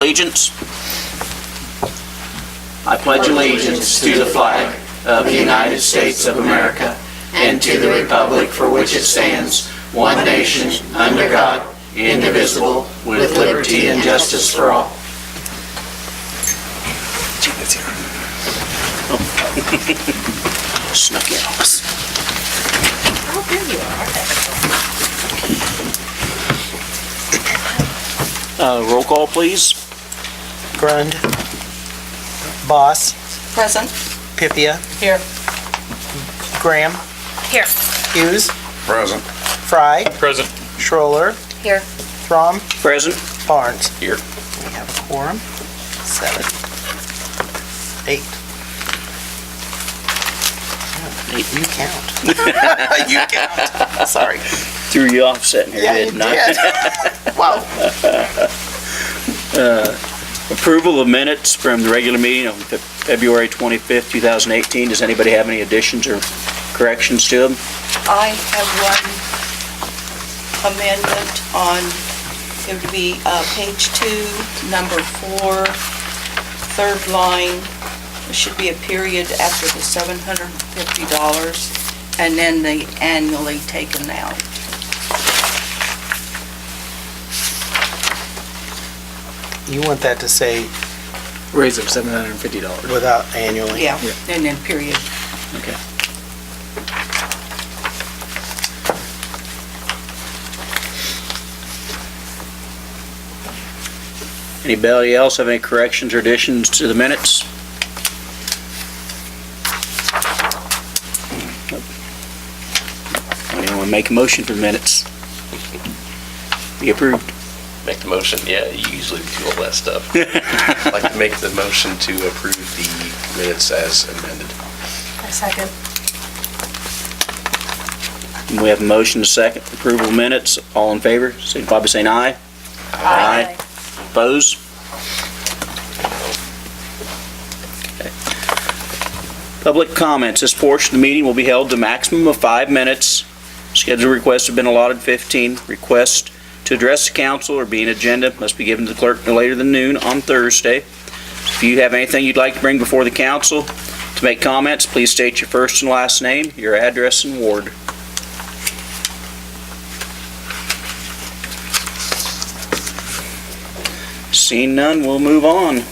Allegiance. I pledge allegiance to the flag of the United States of America and to the republic for which it stands, one nation, under God, indivisible, with liberty and justice for all. Snuck in on us. Oh, there you are. Roll call, please. Grund. Boss. Present. Pipia. Here. Graham. Here. Hughes. Present. Fry. Present. Schroller. Here. Throm. Present. Barnes. Here. We have a quorum. 7. 8. You count. You count. Sorry. Threw you off sitting here, Yeah, you didn't I? did. Wow. Approval of minutes from the regular meeting on February 25th, 2018. Does anybody have any additions or corrections to them? I have one amendment on, it would be page 2, number 4, third line. There should be a period after the $750 and then the annually taken out. You want that to say Raise of $750. without annually? Yeah, and then period. Okay. Anybody else have any corrections or additions to the minutes? Anyone make a motion for the minutes? Be approved. Make the motion, yeah, you usually do all that stuff. I'd like to make the motion to approve the minutes as amended. A second. We have a motion to second approval of minutes. All in favor, signify by saying aye. Aye. Opposed? Okay. Public comments. This portion of the meeting will be held to a maximum of 5 minutes. Scheduled requests have been allotted 15. Requests to address the council or be an agenda must be given to the clerk no later than noon on Thursday. If you have anything you'd like to bring before the council to make comments, please state your first and last name, your address, and ward. Seeing none, we'll move on.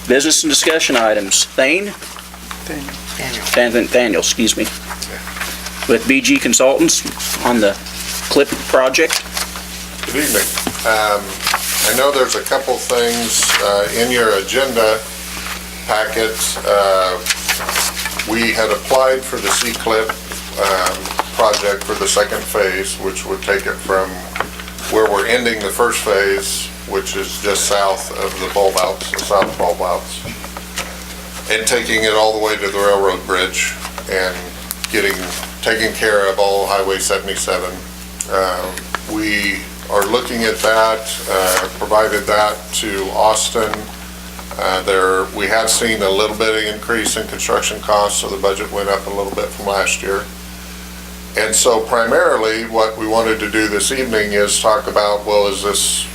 Business and discussion items. Thane? Daniel, excuse me. With BG Consultants on the CLIP project. Good evening. I know there's a couple things in your agenda packet. We had applied for the C-CLIP project for the second phase, which would take it from where we're ending the first phase, which is just south of the bulb outs, the south bulb outs, and taking it all the way to the railroad bridge and taking care of all Highway 77. We are looking at that, provided that to Austin. We have seen a little bit of increase in construction costs, so the budget went up a little bit from last year. And so primarily what we wanted to do this evening is talk about, well, is this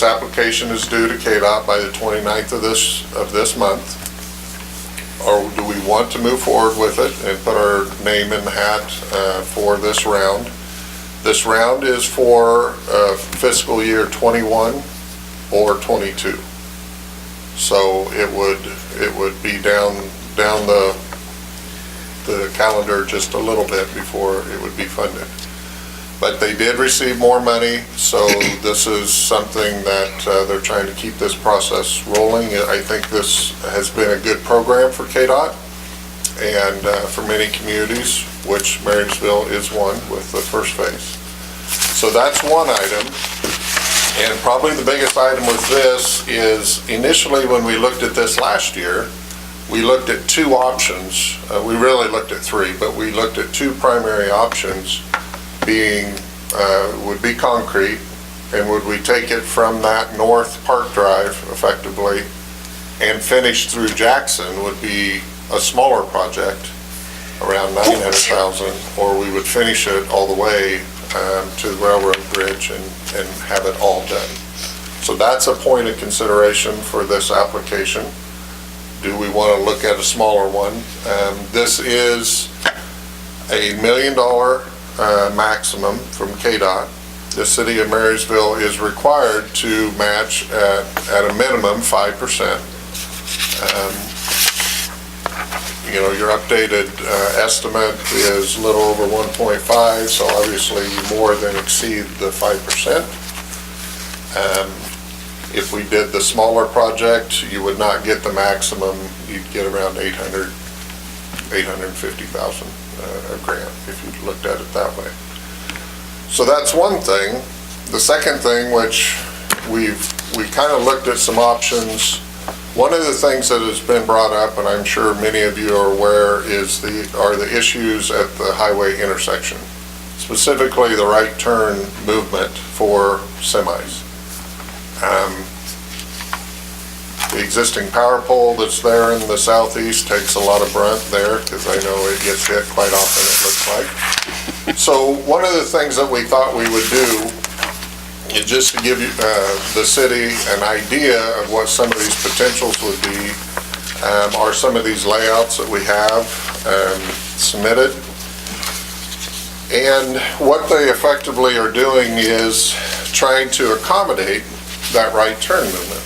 application is due to KDOT by the 29th of this month, or do we want to move forward with it and put our name in the hat for this round? This round is for fiscal year 21 or 22. So it would be down the calendar just a little bit before it would be funded. But they did receive more money, so this is something that they're trying to keep this process rolling. I think this has been a good program for KDOT and for many communities, which Marysville is one with the first phase. So that's one item. And probably the biggest item with this is initially when we looked at this last year, we looked at two options. We really looked at three, but we looked at two primary options being, would be concrete, and would we take it from that North Park Drive effectively and finish through Jackson would be a smaller project, around 900,000, or we would finish it all the way to the railroad bridge and have it all done. So that's a point of consideration for this application. Do we want to look at a smaller one? This is a $1 million maximum from KDOT. The city of Marysville is required to match at a minimum 5%. Your updated estimate is a little over 1.5, so obviously you more than exceed the 5%. If we did the smaller project, you would not get the maximum. You'd get around 850,000 a grant if you looked at it that way. So that's one thing. The second thing, which we kind of looked at some options. One of the things that has been brought up, and I'm sure many of you are aware, are the issues at the highway intersection, specifically the right turn movement for semis. The existing power pole that's there in the southeast takes a lot of brunt there, because I know it gets hit quite often, it looks like. So one of the things that we thought we would do is just to give you, the city an idea of what some of these potentials would be, are some of these layouts that we have submitted. And what they effectively are doing is trying to accommodate that right turn movement.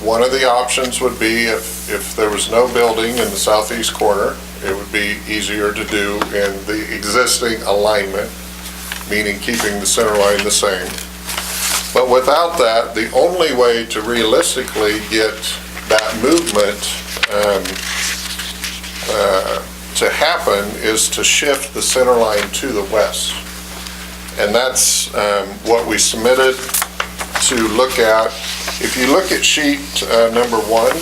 One of the options would be if there was no building in the southeast corner, it would be easier to do in the existing alignment, meaning keeping the center line the same. But without that, the only way to realistically get that movement to happen is to shift the center line to the west. And that's what we submitted to look at. If you look at sheet number 1,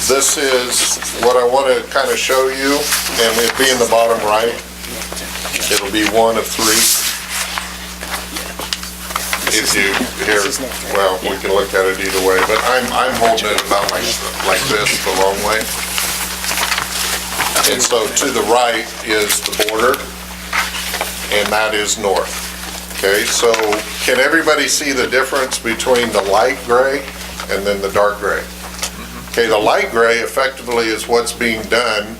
this is what I want to kind of show you, and it'll be in the bottom right. It'll be 1 of 3. If you here, well, we can look at it either way, but I'm holding it about like this, the long way. And so to the right is the border, and that is north. Okay, so can everybody see the difference between the light gray and then the dark gray? Okay, the light gray effectively is what's being done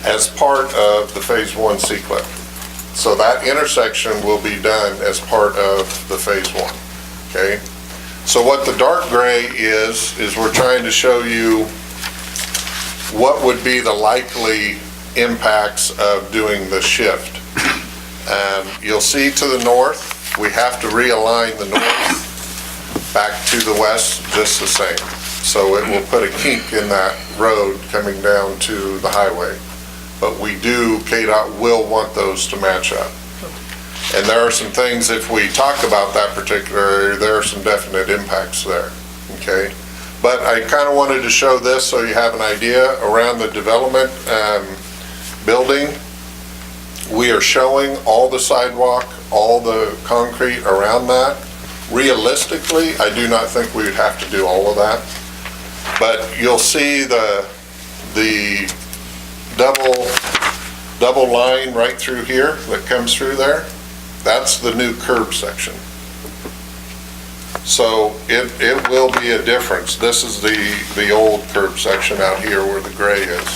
as part of the Phase 1 C-CLIP. So that intersection will be done as part of the Phase 1, okay? So what the dark gray is we're trying to show you what would be the likely impacts of doing the shift. You'll see to the north, we have to realign the north back to the west just the same. So it will put a kink in that road coming down to the highway. But we do, KDOT will want those to match up. And there are some things, if we talk about that particular area, there are some definite impacts there, okay? But I kind of wanted to show this so you have an idea around the development building. We are showing all the sidewalk, all the concrete around that. Realistically, I do not think we would have to do all of that. But you'll see the double line right through here that comes through there. That's the new curb section. So it will be a difference. This is the old curb section out here where the gray is.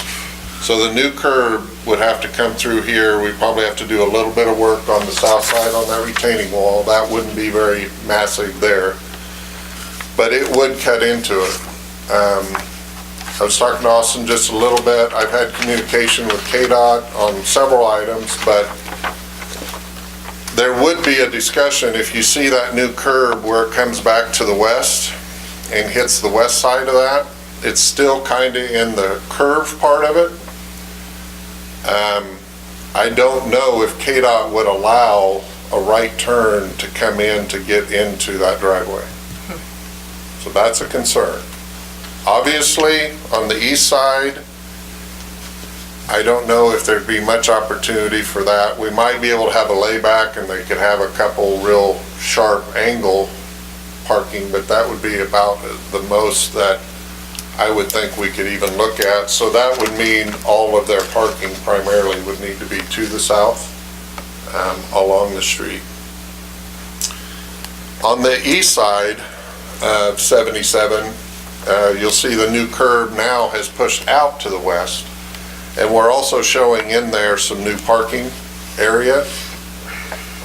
So the new curb would have to come through here. We probably have to do a little bit of work on the south side on that retaining wall. That wouldn't be very massive there, but it would cut into it. I was talking to Austin just a little bit. I've had communication with KDOT on several items, but there would be a discussion if you see that new curb where it comes back to the west and hits the west side of that. It's still kind of in the curve part of it. I don't know if KDOT would allow a right turn to come in to get into that driveway. So that's a concern. Obviously, on the east side, I don't know if there'd be much opportunity for that. We might be able to have a layback and they could have a couple real sharp angle parking, but that would be about the most that I would think we could even look at. So that would mean all of their parking primarily would need to be to the south, along the street. On the east side of 77, you'll see the new curb now has pushed out to the west. And we're also showing in there some new parking area.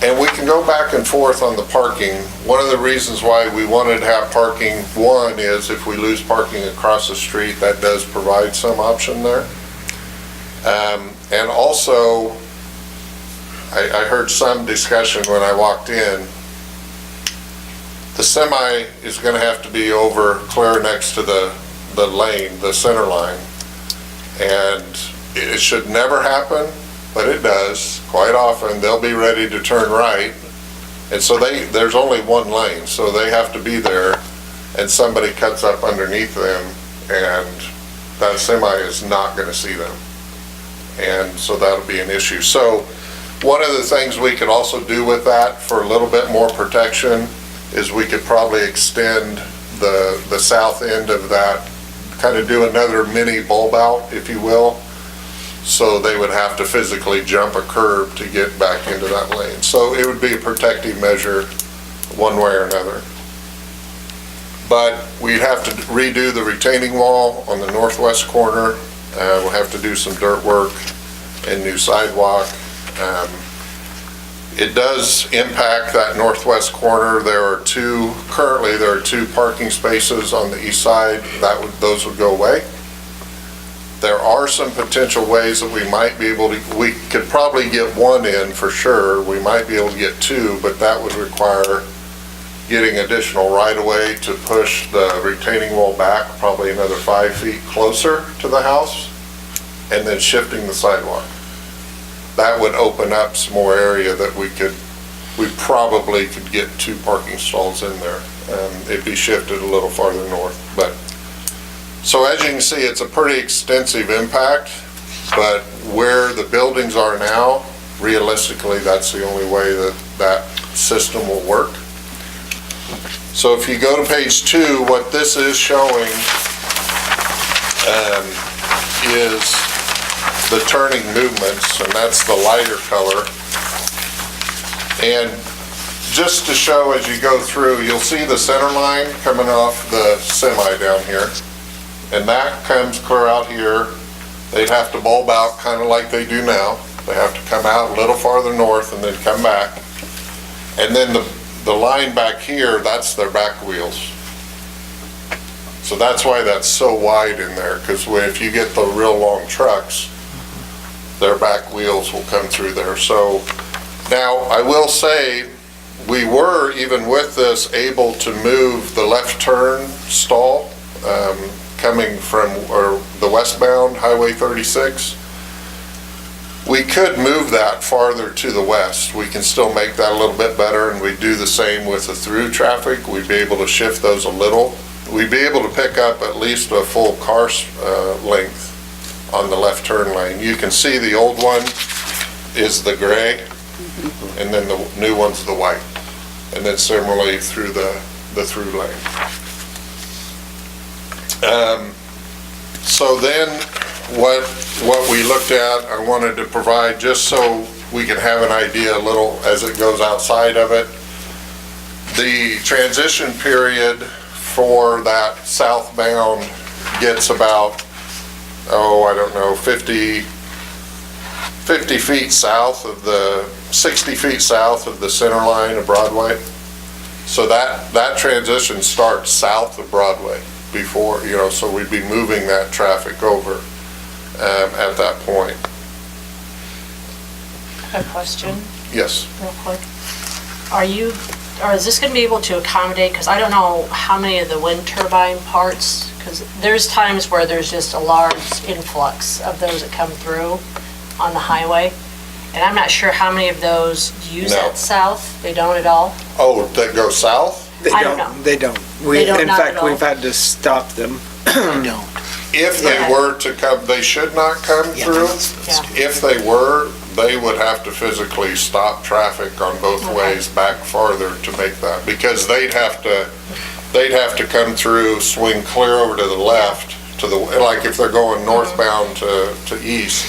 And we can go back and forth on the parking. One of the reasons why we wanted to have parking, one, is if we lose parking across the street, that does provide some option there. And also, I heard some discussion when I walked in. The semi is gonna have to be over clear next to the lane, the center line. And it should never happen, but it does. Quite often, they'll be ready to turn right. And so there's only one lane, so they have to be there, and somebody cuts up underneath them, and that semi is not gonna see them. And so that'll be an issue. So one of the things we could also do with that for a little bit more protection is we could probably extend the south end of that, kind of do another mini bulb out, if you will. So they would have to physically jump a curb to get back into that lane. So it would be a protective measure one way or another. But we'd have to redo the retaining wall on the northwest corner. We'll have to do some dirt work and new sidewalk. It does impact that northwest corner. Currently there are two parking spaces on the east side. Those would go away. There are some potential ways that we might be able to, we could probably get one in for sure. We might be able to get two, but that would require getting additional right-of-way to push the retaining wall back probably another 5 feet closer to the house, and then shifting the sidewalk. That would open up some more area that we probably could get two parking stalls in there. It'd be shifted a little farther north, but. So as you can see, it's a pretty extensive impact, but where the buildings are now, realistically, that's the only way that system will work. So if you go to page 2, what this is showing is the turning movements, and that's the lighter color. And just to show as you go through, you'll see the center line coming off the semi down here. And that comes clear out here. They'd have to bulb out kind of like they do now. They have to come out a little farther north and then come back. And then the line back here, that's their back wheels. So that's why that's so wide in there, because if you get the real long trucks, their back wheels will come through there. So now I will say, we were, even with this, able to move the left turn stall coming from the westbound Highway 36. We could move that farther to the west. We can still make that a little bit better, and we do the same with the through traffic. We'd be able to shift those a little. We'd be able to pick up at least a full car length on the left turn lane. You can see the old one is the gray, and then the new one's the white. And then similarly through the through lane. So then what we looked at, I wanted to provide, just so we can have an idea a little as it goes outside of it. The transition period for that southbound gets about, 50 feet south of 60 feet south of the center line of Broadway. So that transition starts south of Broadway before, so we'd be moving that traffic over at that point. A question, Yes. real quick. Is this gonna be able to accommodate, because I don't know how many of the wind turbine parts, because there's times where there's just a large influx of those that come through on the highway, and I'm not sure how many of those use No. that south. They don't at all? Oh, that goes south? They I don't know. They don't. They don't, In not fact, at all. we've had to stop them. If they Yeah. were to come, they should not come through. Yeah. If they were, they would have to physically stop traffic on both Okay. ways back farther to make that, because they'd have to come through, swing clear over to the left, like if they're going northbound to east,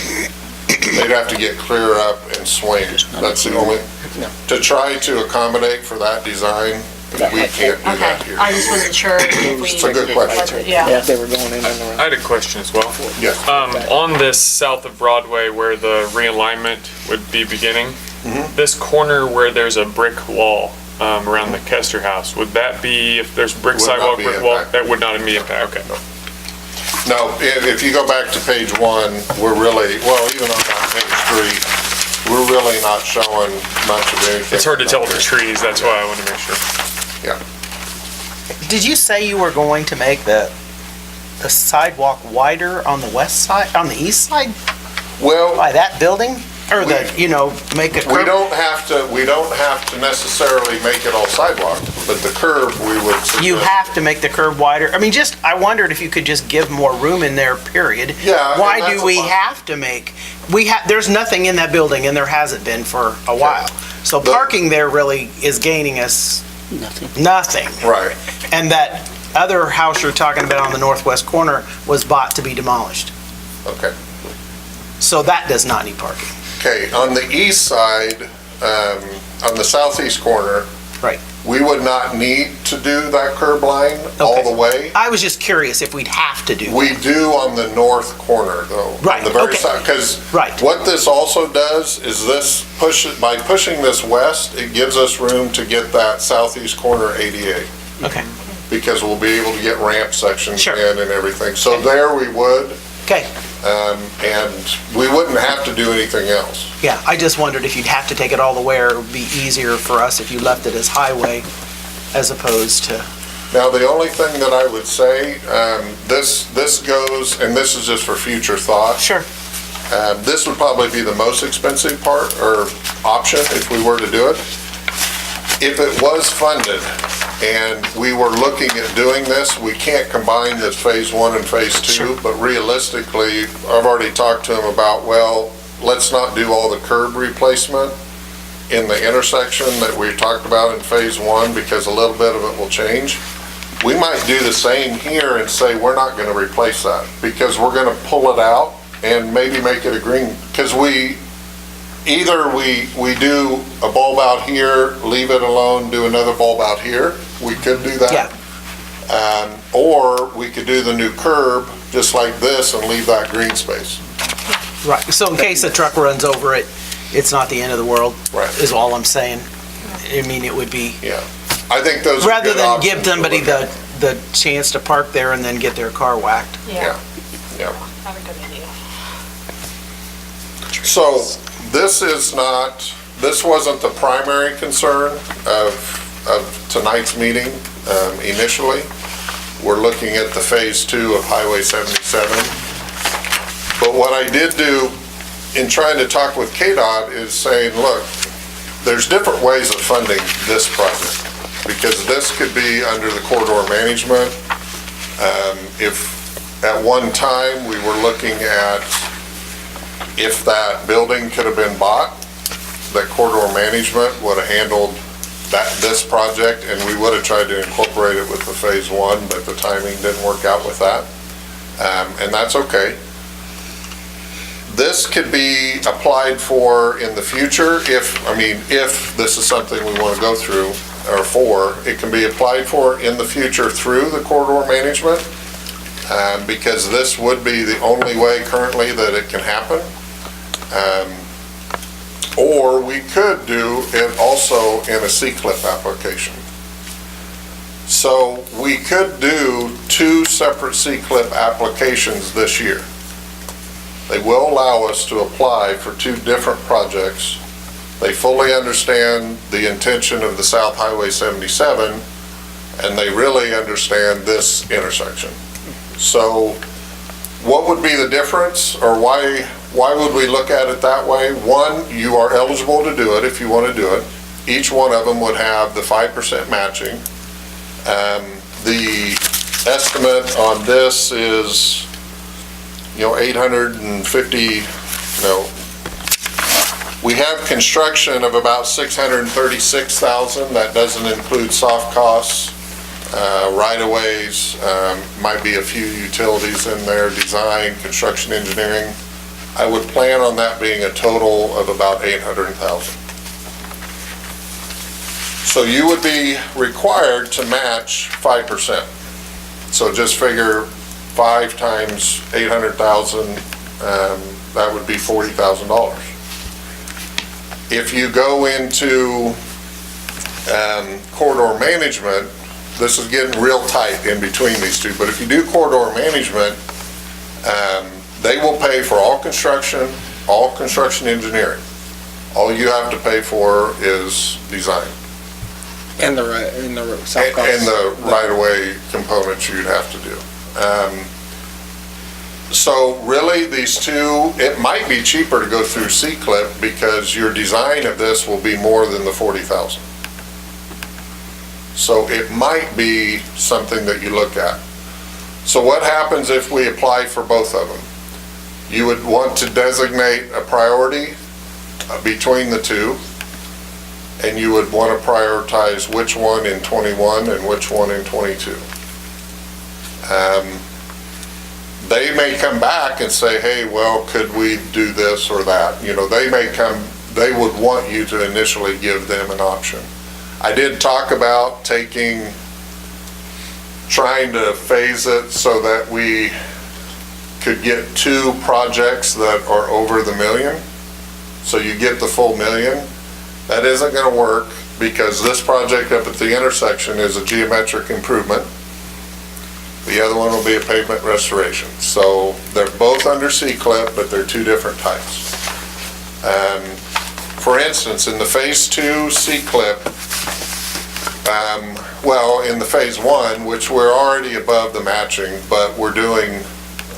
they'd have to get clear up and swing. That's the only, to try to accommodate for that design, We can't do that Okay, here. I just wasn't sure if we. It's a good question. Yeah. They were going in and I around. had a question as well. Yes. On this south of Broadway where the realignment would be beginning, this corner where there's a brick wall around the Kester house, would that be, if there's brick Would not sidewalk, be brick wall, impacted. that would not be impacted? Okay. No, if you go back to page 1, we're really, well, even on that page 3, we're really not showing much of anything. It's hard to tell with the trees, that's why I want to make sure. Did you say you were going to make the sidewalk wider on the west side, on the east side, Well, by that building? Or make a we curb? don't have to necessarily make it all sidewalk, but the curb, we would suggest. You have to make the curb wider? I mean, I wondered if you could just give more room in there, period. Yeah, and Why that's do a we possi- have to make, there's nothing in that building, and there hasn't been for a while. So The- parking there really is gaining us Nothing. nothing. Right. And that other house you're talking about on the northwest corner was bought to be demolished. Okay. So that does not need parking. Okay, on the east side, on the southeast corner. Right. We would not need to do that curb line all Okay. the way. I was just curious if we'd have to do We that. do on the north corner, though. Right, On the very okay. side, because Right. what this also does is by pushing this west, it gives us room to get that southeast corner ADA, Okay, because we'll be able to get ramp sections Sure. in and everything. So there we would, okay. and we wouldn't have to do anything else. Yeah, I just wondered if you'd have to take it all the way, or it would be easier for us if you left it as highway as opposed to, Now, the only thing that I would say, this goes, and this is just for future thought. Sure. This would probably be the most expensive part or option if we were to do it. If it was funded and we were looking at doing this, we can't combine this phase 1 and phase 2, Sure. but realistically, I've already talked to him about, well, let's not do all the curb replacement in the intersection that we talked about in phase 1, because a little bit of it will change. We might do the same here and say, we're not gonna replace that, because we're gonna pull it out and maybe make it a green, because either we do a bulb out here, leave it alone, do another bulb out here, we could do that. Yeah. Or we could do the new curb, just like this, and leave that green space. Right, so in case a truck runs over it, it's not the end of the world, Right. is all I'm saying. I mean, it would be, Yeah. I think those are rather good than options give to somebody look at. the chance to park there and then get their car whacked. Yeah. Not a good idea. So this wasn't the primary concern of tonight's meeting initially. We're looking at the phase 2 of Highway 77. But what I did do in trying to talk with KDOT is saying, look, there's different ways of funding this project, because this could be under the corridor management. If at one time we were looking at if that building could have been bought, that corridor management would have handled this project, and we would have tried to incorporate it with the phase 1, but the timing didn't work out with that. And that's okay. This could be applied for in the future if this is something we want to go through, or for, it can be applied for in the future through the corridor management, because this would be the only way currently that it can happen. Or we could do it also in a C-CLIP application. So we could do 2 separate C-CLIP applications this year. They will allow us to apply for 2 different projects. They fully understand the intention of the South Highway 77, and they really understand this intersection. So what would be the difference, or why would we look at it that way? One, you are eligible to do it if you want to do it. Each one of them would have the 5% matching. The estimate on this is, 850, we have construction of about 636,000. That doesn't include soft costs, right-of-ways, might be a few utilities in there, design, construction, engineering. I would plan on that being a total of about 800,000. So you would be required to match 5%. So just figure 5 times 800,000, that would be $40,000. If you go into corridor management, this is getting real tight in between these two, but if you do corridor management, they will pay for all construction engineering. All you have to pay for is design. And the south cost. And the right-of-way components you'd have to do. So really, these two, it might be cheaper to go through C-CLIP because your design of this will be more than the 40,000. So it might be something that you look at. So what happens if we apply for both of them? You would want to designate a priority between the two, and you would want to prioritize which one in 21 and which one in 22. They may come back and say, hey, well, could we do this or that? You know, they would want you to initially give them an option. I did talk about trying to phase it so that we could get 2 projects that are over the $1 million. So you get the full $1 million. That isn't gonna work because this project up at the intersection is a geometric improvement. The other one will be a pavement restoration. So they're both under C-CLIP, but they're 2 different types. For instance, in the Phase 2 C-CLIP, well, in the Phase 1, which we're already above the matching, but we're doing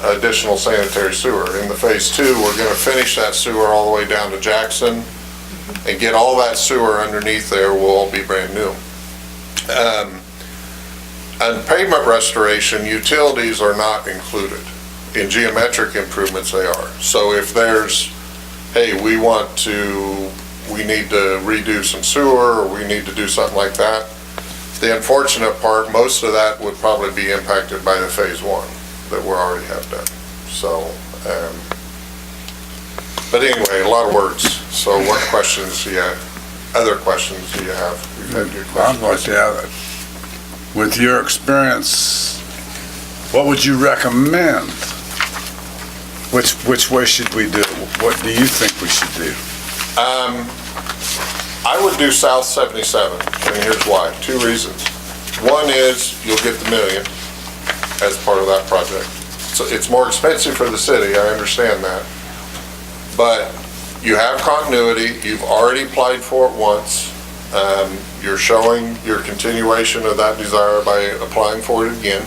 additional sanitary sewer. In the Phase 2, we're gonna finish that sewer all the way down to Jackson and get all that sewer underneath there will all be brand new. On pavement restoration, utilities are not included. In geometric improvements, they are. So if there's, hey, we need to redo some sewer, or we need to do something like that, the unfortunate part, most of that would probably be impacted by the Phase 1 that we already have done. So, but anyway, a lot of words. So what questions do you have? Other questions do you have? We've had your I'd like questions. to have it. With your experience, what would you recommend? Which way should we do? What do you think we should do? I would do South 77, and here's why. 2 reasons. One is you'll get the $1 million as part of that project. So it's more expensive for the city, I understand that. But you have continuity, you've already applied for it once. You're showing your continuation of that desire by applying for it again.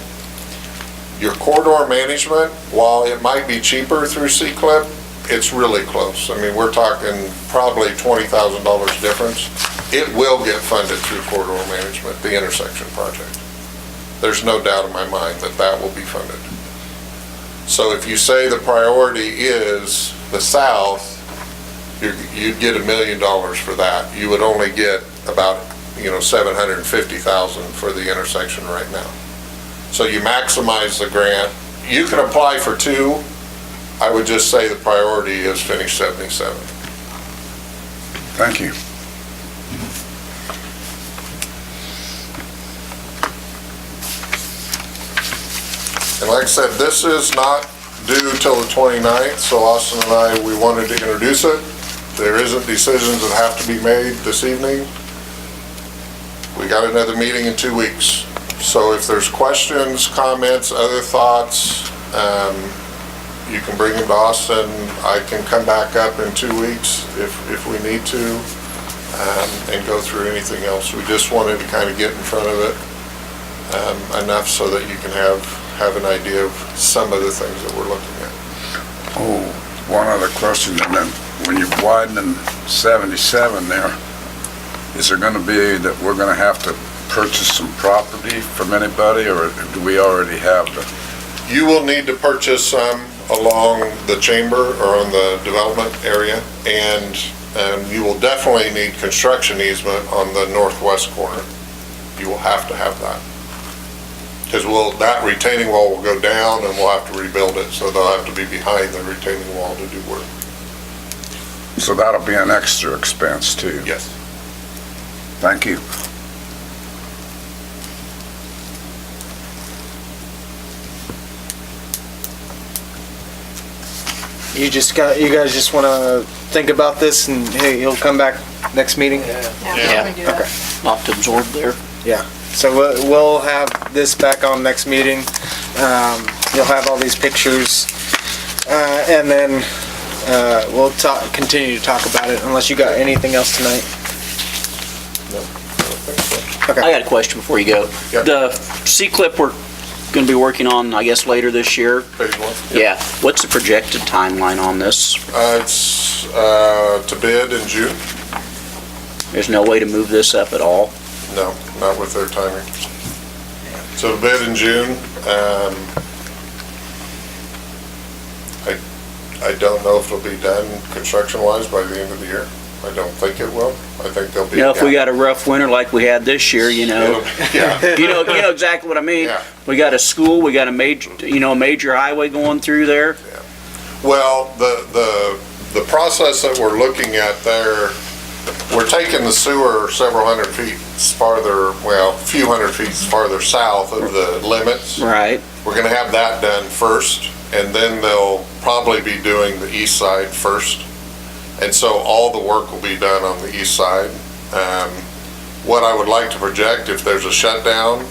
Your corridor management, while it might be cheaper through C-CLIP, it's really close. I mean, we're talking probably $20,000 difference. It will get funded through corridor management, the intersection project. There's no doubt in my mind that that will be funded. So if you say the priority is the south, you'd get $1 million for that. You would only get about, $750,000 for the intersection right now. So you maximize the grant. You can apply for 2. I would just say the priority is finish 77. Thank you. And like I said, this is not due till the 29th, so Austin and I, we wanted to introduce it. There isn't decisions that have to be made this evening. We got another meeting in 2 weeks. So if there's questions, comments, other thoughts, you can bring them to Austin. I can come back up in 2 weeks if we need to, and go through anything else. We just wanted to kind of get in front of it enough so that you can have an idea of some of the things that we're looking at. Oh, one other question, and then when you're widening 77 there, is there gonna be that we're gonna have to purchase some property from anybody, or do we already have the? You will need to purchase some along the chamber or on the development area, and you will definitely need construction easement on the northwest corner. You will have to have that. Because that retaining wall will go down and we'll have to rebuild it, so they'll have to be behind the retaining wall to do work. So that'll be an extra expense too? Yes. Thank you. You guys just wanna think about this and, hey, you'll come back next meeting? Yeah, we do that. Lot to absorb there. So we'll have this back on next meeting. You'll have all these pictures. And then, we'll continue to talk about it unless you got anything else tonight. I got a question before you go. Yep. The C-clip we're gonna be working on, I guess, later this year. Phase one? Yeah. What's the projected timeline on this? It's to bid in June. There's no way to move this up at all? No, not with their timing. So bid in June. I don't know if it'll be done construction-wise by the end of the year. I don't think it will. I think there'll be. You know, if we got a rough winter like we had this year, you know, Yeah, you know exactly what I mean. Yeah. We got a school, we got a major highway going through there. well, the process that we're looking at there, we're taking the sewer several hundred feet farther, well, a few hundred feet farther south of the limits. Right. We're gonna have that done first, and then they'll probably be doing the east side first. And so all the work will be done on the east side. What I would like to project, if there's a shutdown,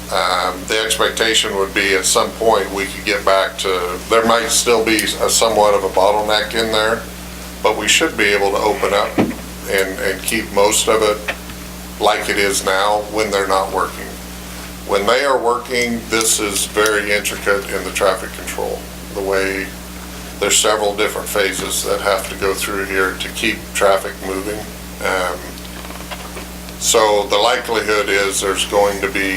the expectation would be at some point we could get back to, there might still be somewhat of a bottleneck in there, but we should be able to open up and keep most of it like it is now when they're not working. When they are working, this is very intricate in the traffic control. The way, there's several different phases that have to go through here to keep traffic moving. So the likelihood is there's going to be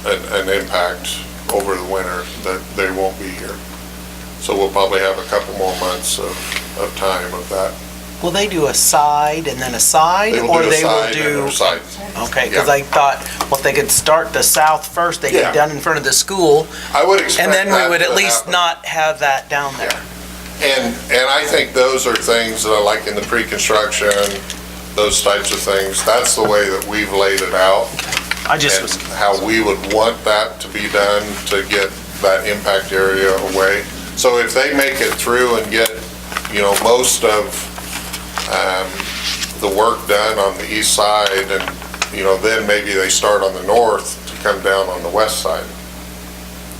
an impact over the winter that they won't be here. So we'll probably have a couple more months of time of that. Will they do a side and then a side? They will or do a they side will and do? a side. Okay, because Yeah. I thought, well, if they could start the south first, they Yeah. get done in front of the school, I would expect and then that we would to at least happen. not have that down there. And I think those are things that are like in the pre-construction, those types of things. That's the way that we've laid it out. I just And was, how we would want that to be done to get that impact area away. So if they make it through and get, most of the work done on the east side, and, then maybe they start on the north to come down on the west side.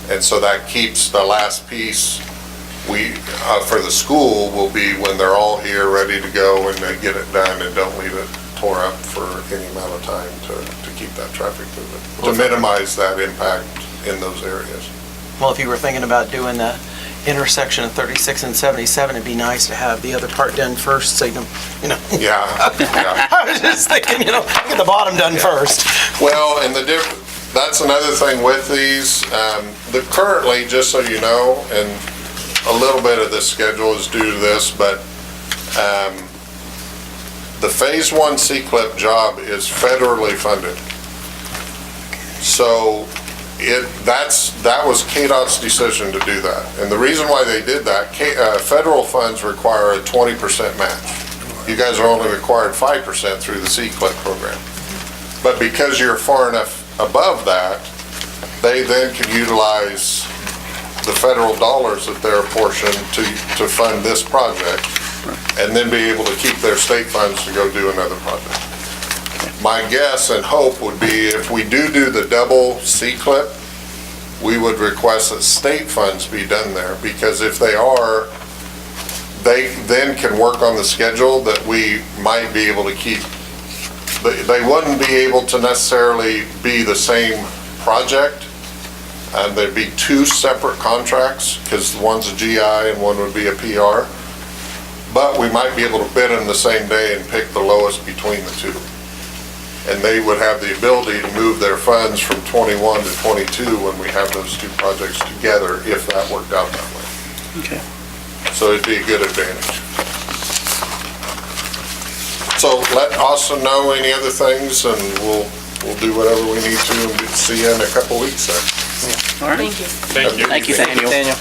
And so that keeps the last piece, for the school will be when they're all here, ready to go, and they get it done and don't leave it tore up for any amount of time to keep that traffic moving, to minimize that impact in those areas. well, if you were thinking about doing the intersection of 36 and 77, it'd be nice to have the other part done first, so you know. Yeah, yeah. I was just thinking, get the bottom done first. Well, and that's another thing with these, currently, just so you know, and a little bit of this schedule is due to this, but, the Phase 1 C-CLIP job is federally funded. So that was KDOT's decision to do that. And the reason why they did that, federal funds require a 20% match. You guys are only required 5% through the C-CLIP program. But because you're far enough above that, they then can utilize the federal dollars that they're apportioned to fund this project, and then be able to keep their state funds to go do another project. My guess and hope would be if we do the double C-CLIP, we would request that state funds be done there, because if they are, they then can work on the schedule that we might be able to keep. They wouldn't be able to necessarily be the same project, and there'd be two separate contracts, because one's a GI and one would be a PR. But we might be able to bid them the same day and pick the lowest between the two. And they would have the ability to move their funds from 21 to 22 when we have those two projects together, if that worked out that way. Okay. So it'd be a good advantage. So let Austin know any other things, and we'll do whatever we need to, and see you in a couple weeks then. All right. Thank you. Thank you. Thank you, Daniel. Daniel.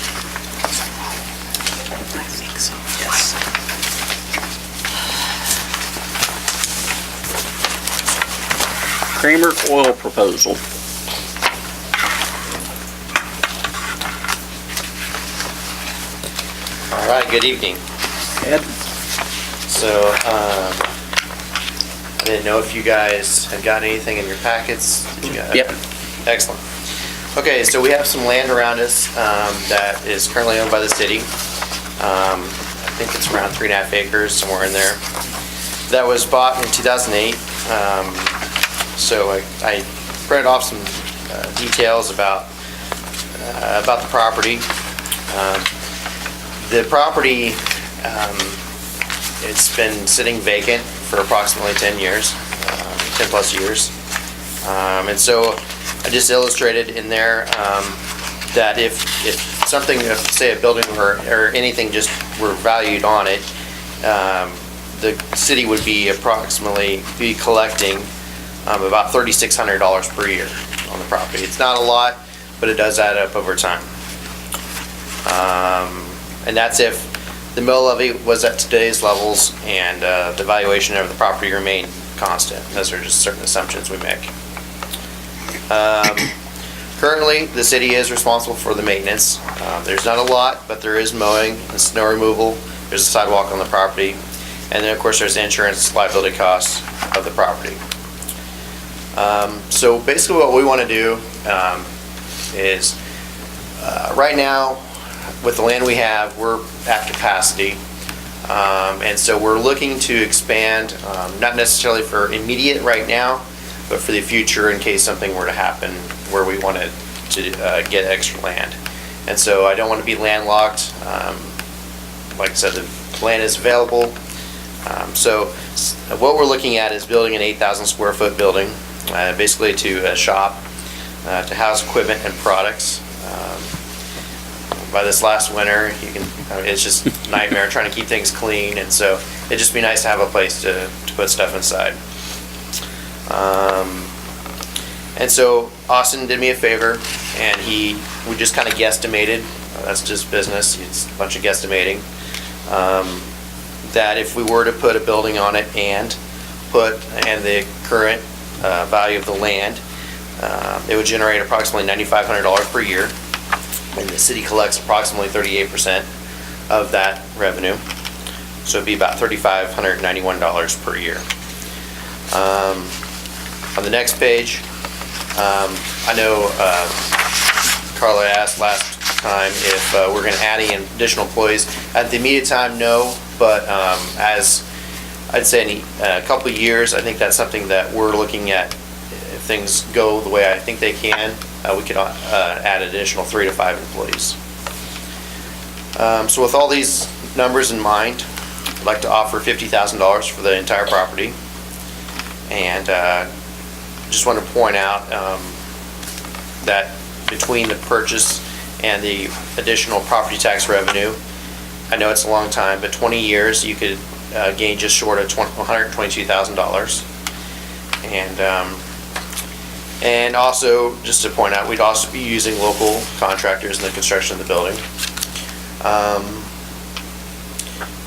Kramer Oil proposal. All right, good evening. Ed? So, I didn't know if you guys had got anything in your packets. Did you guys? Yep. Excellent. Okay, so we have some land around us that is currently owned by the city. I think it's around 3.5 acres, somewhere in there. That was bought in 2008. So I printed off some details about the property. The property, it's been sitting vacant for approximately 10 years, 10 plus years. And so I just illustrated in there that if something, if say a building or anything just were valued on it, the city would be approximately collecting about $3,600 per year on the property. It's not a lot, but it does add up over time. And that's if the mill levy was at today's levels and the valuation of the property remained constant. Those are just certain assumptions we make. Currently, the city is responsible for the maintenance. There's not a lot, but there is mowing and snow removal. There's a sidewalk on the property. And then, of course, there's insurance liability costs of the property. So basically what we want to do is, right now, with the land we have, we're at capacity. And so we're looking to expand, not necessarily for immediate right now, but for the future in case something were to happen where we wanted to get extra land. And so I don't want to be landlocked. Like I said, the land is available. So what we're looking at is building an 8,000 square foot building, basically to a shop, to house equipment and products. By this last winter, it's just a nightmare trying to keep things clean, and so it'd just be nice to have a place to put stuff inside. And so Austin did me a favor, and we just kind of guesstimated, that's just business, it's a bunch of guesstimating, that if we were to put a building on it and the current value of the land, it would generate approximately $9,500 per year, and the city collects approximately 38% of that revenue, so it'd be about $3,591 per year. On the next page, I know Carla asked last time if we're going to add any additional employees. At the immediate time, no, but as I'd say in a couple of years, I think that's something that we're looking at. If things go the way I think they can, we could add an additional 3 to 5 employees. So with all these numbers in mind, I'd like to offer $50,000 for the entire property. And just want to point out that between the purchase and the additional property tax revenue, I know it's a long time, but 20 years you could gain just short of $122,000. And also, just to point out, we'd also be using local contractors in the construction of the building.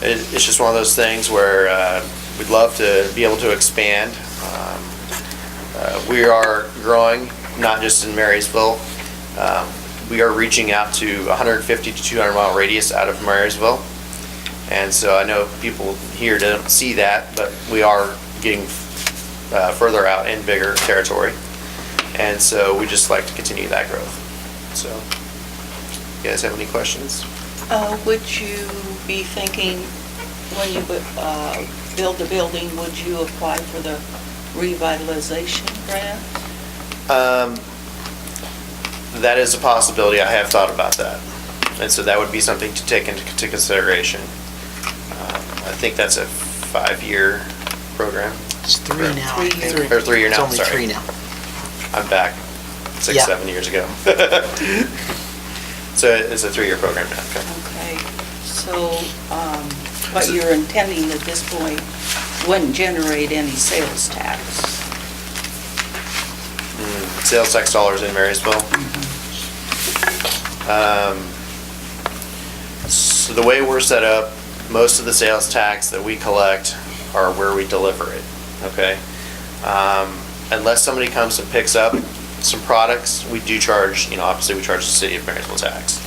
It's just one of those things where we'd love to be able to expand. We are growing, not just in Marysville. We are reaching out to 150 to 200 mile radius out of Marysville. And so I know people here don't see that, but we are getting further out in bigger territory. And so we just like to continue that growth. So, you guys have any questions? Would you be thinking, when you build the building, would you apply for the revitalization grant? That is a possibility. I have thought about that. And so that would be something to take into consideration. I think that's a 5-year program. It's 3 now. 3 years. Or 3 year now, It's sorry. only 3 now. I'm back 6, Yeah. 7 years ago. So it's a 3-year program now. Okay. Okay, so what you're intending at this point wouldn't generate any sales tax? Sales tax dollars in Marysville. So the way we're set up, most of the sales tax that we collect are where we deliver it, okay? Unless somebody comes and picks up some products, we do charge, obviously we charge the city of Marysville tax.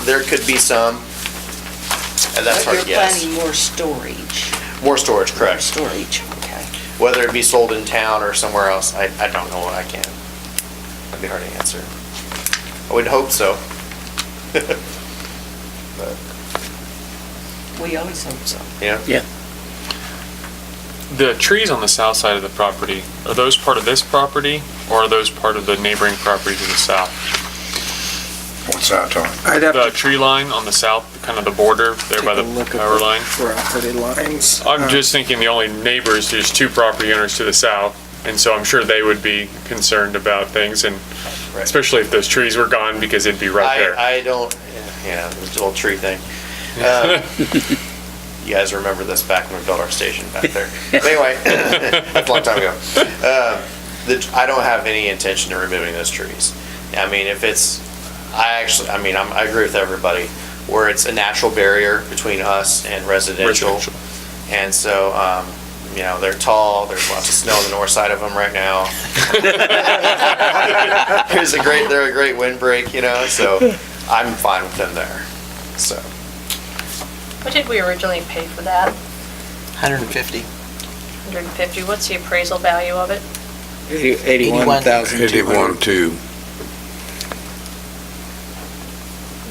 There could be some, and that's hard But to you're guess. planning more storage. More storage, correct. Storage, okay. Whether it be sold in town or somewhere else, I don't know. I can't. That'd be hard to answer. I would hope so. We always hope so. Yeah. The trees on the south side of the property, are those part of this property or are those part of the neighboring property to the south? What's that, Tony? I'd have The to tree line on the south, kind of the border there by take the a look at power line? the property lines. I'm just thinking the only neighbors, there's two property owners to the south, and so I'm sure they would be concerned about things, and Right. especially if those trees were gone, because it'd be right there. I don't, yeah, the little tree thing. You guys remember this back when we built our station back there. But anyway, that's a long time ago. I don't have any intention of removing those trees. I mean, if it's, I agree with everybody, where it's a natural barrier between us and residential. And so, they're tall, there's lots of snow on the north side of them right now. They're a great windbreak, so I'm fine with them there, so. What did we originally pay for that? 150. 150, what's the appraisal value of it? 81,200. 81.2.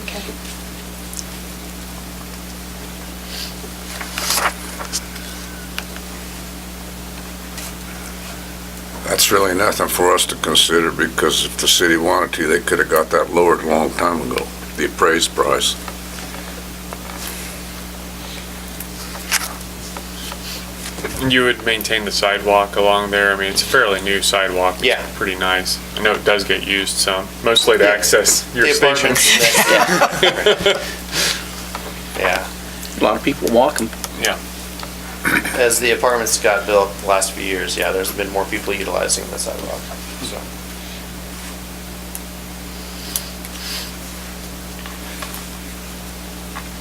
Okay. That's really nothing for us to consider, because if the city wanted to, they could have got that lowered a long time ago, the appraised price. You would maintain the sidewalk along there, I mean, it's a fairly new sidewalk. It's Yeah. pretty nice. I know it does get used some, mostly to access your The station. apartments. Yeah, A lot of people walk them. as the apartments got built the last few years, yeah, there's been more people utilizing the sidewalk, so.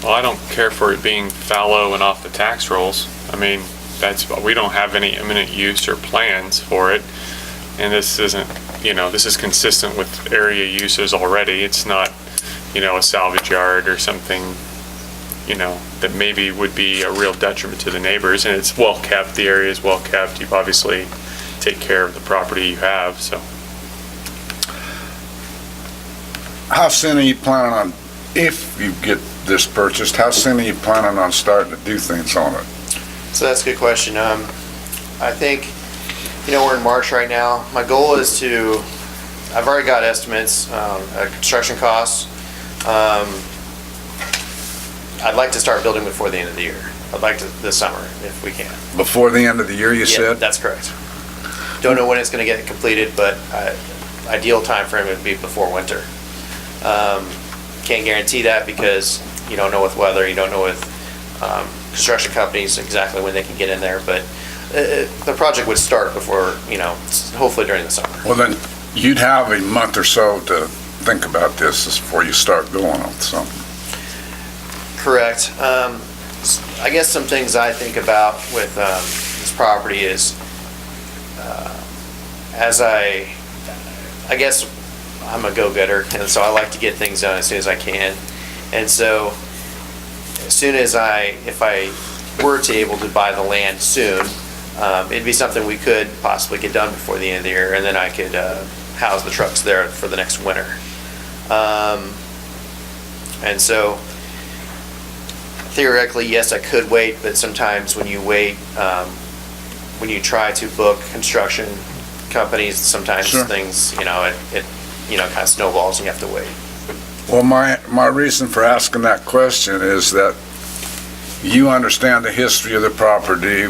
Well, I don't care for it being fallow and off the tax rolls. I mean, we don't have any imminent use or plans for it. And this isn't, this is consistent with area uses already. It's not, a salvage yard or something, that maybe would be a real detriment to the neighbors. And it's well kept, the area is well kept. You obviously take care of the property you have, so. How soon are you planning on, if you get this purchased, how soon are you planning on starting to do things on it? So that's a good question. I think, we're in March right now. My goal is I've already got estimates, construction costs. I'd like to start building before the end of the year. I'd like to this summer, if we can. Before the end of the year, you Yeah, said? that's correct. Don't know when it's gonna get completed, but ideal timeframe would be before winter. Can't guarantee that because you don't know with weather, you don't know with construction companies exactly when they can get in there, but the project would start before, hopefully during the summer. Well, then, you'd have a month or so to think about this before you start going on something. Correct. I guess some things I think about with this property is, I guess I'm a go-getter, and so I like to get things done as soon as I can. And so, as soon as if I were to able to buy the land soon, it'd be something we could possibly get done before the end of the year, and then I could house the trucks there for the next winter. And so, theoretically, yes, I could wait, but sometimes when you wait, when you try to book construction companies, sometimes Sure. things, it kind of snowballs and you have to wait. Well, my reason for asking that question is that you understand the history of the property.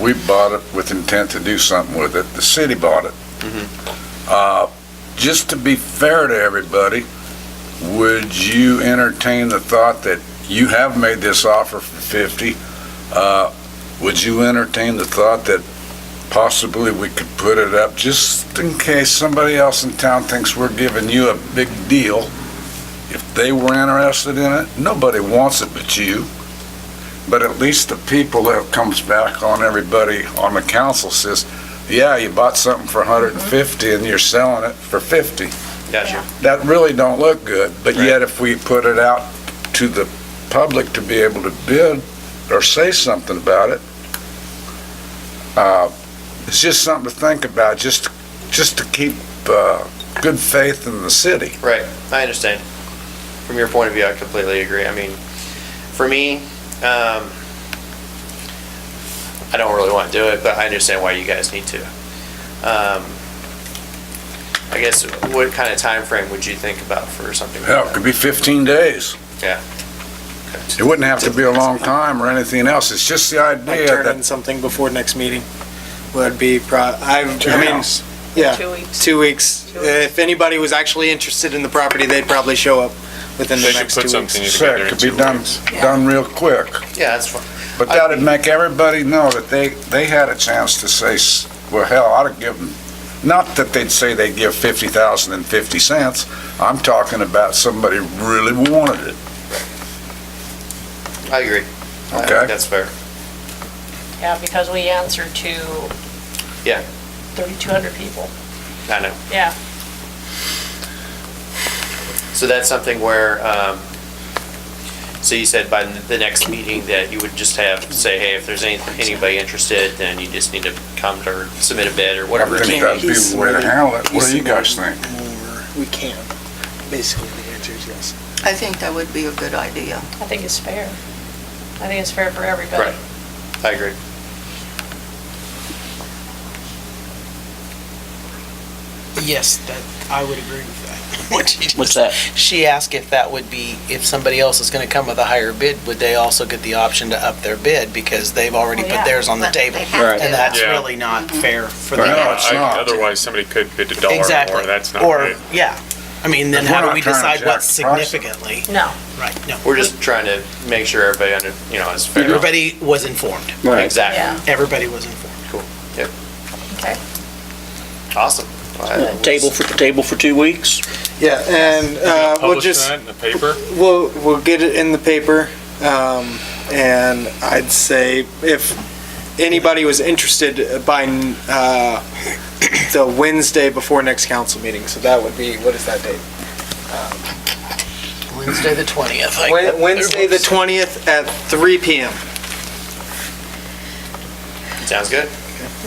We bought it with intent to do something with it. The city bought it. Just to be fair to everybody, would you entertain the thought that you have made this offer for 50? Would you entertain the thought that possibly we could put it up just in case somebody else in town thinks we're giving you a big deal? If they were interested in it, nobody wants it but you. But at least the people that comes back on everybody on the council says, yeah, you bought something for 150 and you're selling it for 50. Gotcha. That really don't look good, but Right. yet if we put it out to the public to be able to bid or say something about it. It's just something to think about, just to keep good faith in the city. Right, I understand. From your point of view, I completely agree. I mean, for me, I don't really want to do it, but I understand why you guys need to. I guess, what kind of time frame would you think about for something like Hell, it that? could be 15 days. Yeah. It wouldn't have to be a long time or anything else. It's just the Like idea turn that in something before next meeting would be I mean, Yes. yeah, 2 weeks. 2 weeks. If anybody was actually interested in the property, they'd probably show up within the They should next put 2 something weeks. together It in could be 2 done, weeks. done real quick. Yeah, that's fine. But that'd make everybody know that they had a chance to say, well, hell, I'd have given, not that they'd say they'd give 50,050 cents. I'm talking about somebody really wanted it. I agree. I Okay. think that's fair. Yeah, because we answered to Yeah. 3,200 people. I know. Yeah. So that's something where, so you said by the next meeting that you would just say, hey, if there's anybody interested, then you just need to come to or submit a bid or whatever. I think that'd be the way to handle it. What do you guys think? We can. Basically, the answer is yes. I think that would be a good idea. I think it's fair. I think it's fair for everybody. Right. I agree. Yes, that, I would agree with that. What she just What's that? She asked if that would be, if somebody else is gonna come with a higher bid, would they also get the option to up their bid because they've already Oh, put yeah. theirs on the But table? they have Right. to. And that's Yeah. really not fair for Right. them. No, it's not. Otherwise, somebody could bid $1 Exactly. more, that's not Or, right. yeah. I mean, then If we're how do not we trying to decide jack what's the price up. significantly? No. Right, no. We're just trying to make sure everybody is fair. Everybody was informed. Right. Exactly. Yeah. Everybody was informed. Cool. Yep. Okay. Awesome. Table for 2 weeks? Yeah, and we'll Publish just, that in the paper? we'll get it in the paper. And I'd say if anybody was interested by the Wednesday before next council meeting, so that would be, what is that date? Wednesday the 20th. Wednesday the 20th at 3 PM. Sounds good.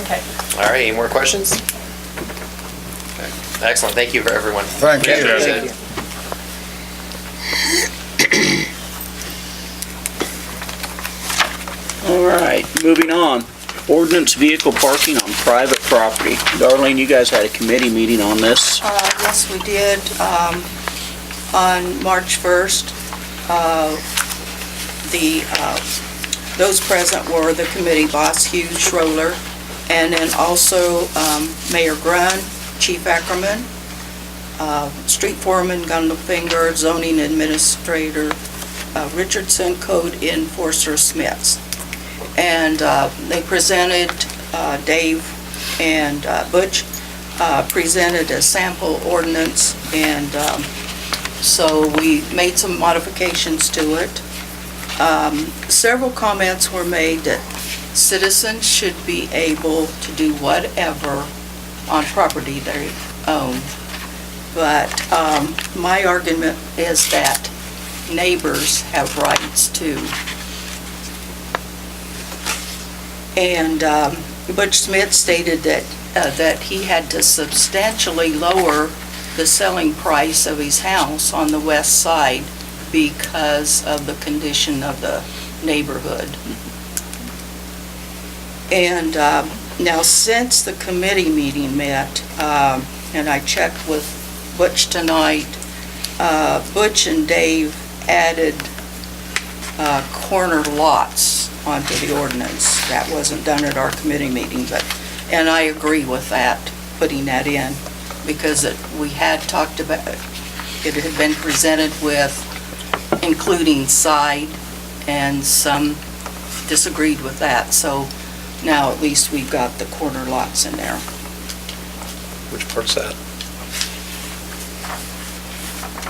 Okay. All right, any more questions? Okay. Excellent, thank you for everyone. Thank you. Appreciate it. All right, moving on. Ordinance vehicle parking on private property. Darlene, you guys had a committee meeting on this. Yes, we did. On March 1st, those present were the committee boss, Hugh Schroller, and then also Mayor Grun, Chief Ackerman, Street Foreman Gundelfinger, Zoning Administrator Richardson, Code Enforcer Smits. And they presented, Dave and Butch presented a sample ordinance, and so we made some modifications to it. Several comments were made that citizens should be able to do whatever on property they own. But my argument is that neighbors have rights too. And Butch Smith stated that he had to substantially lower the selling price of his house on the west side because of the condition of the neighborhood. And now, since the committee meeting met, and I checked with Butch tonight, Butch and Dave added corner lots onto the ordinance. That wasn't done at our committee meeting, and I agree with that, putting that in, because we had talked about, it had been presented with including side, and some disagreed with that, so now at least we've got the corner lots in there. Which part's that?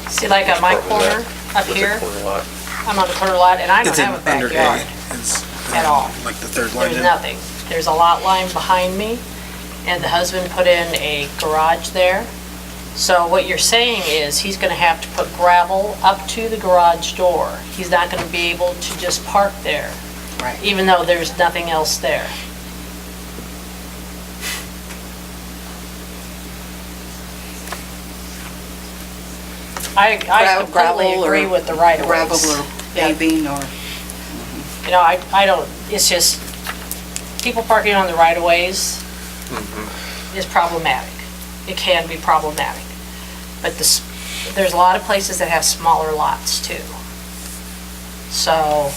See, like on my Part was corner, up What's a here, corner lot? I'm on the corner lot, and I don't It's in have a under backyard A. It's, at all. Like the third line There's in. nothing. There's a lot line behind me, and the husband put in a garage there, So what you're saying is he's gonna have to put gravel up to the garage door. He's not gonna be able to just park there. Right. Even though there's nothing else there. I completely Gravel or- agree with the right of ways. Gravel or Yeah. paving or, You know, I don't, it's just, people parking on the right of ways is problematic. It can be problematic. But there's a lot of places that have smaller lots too. So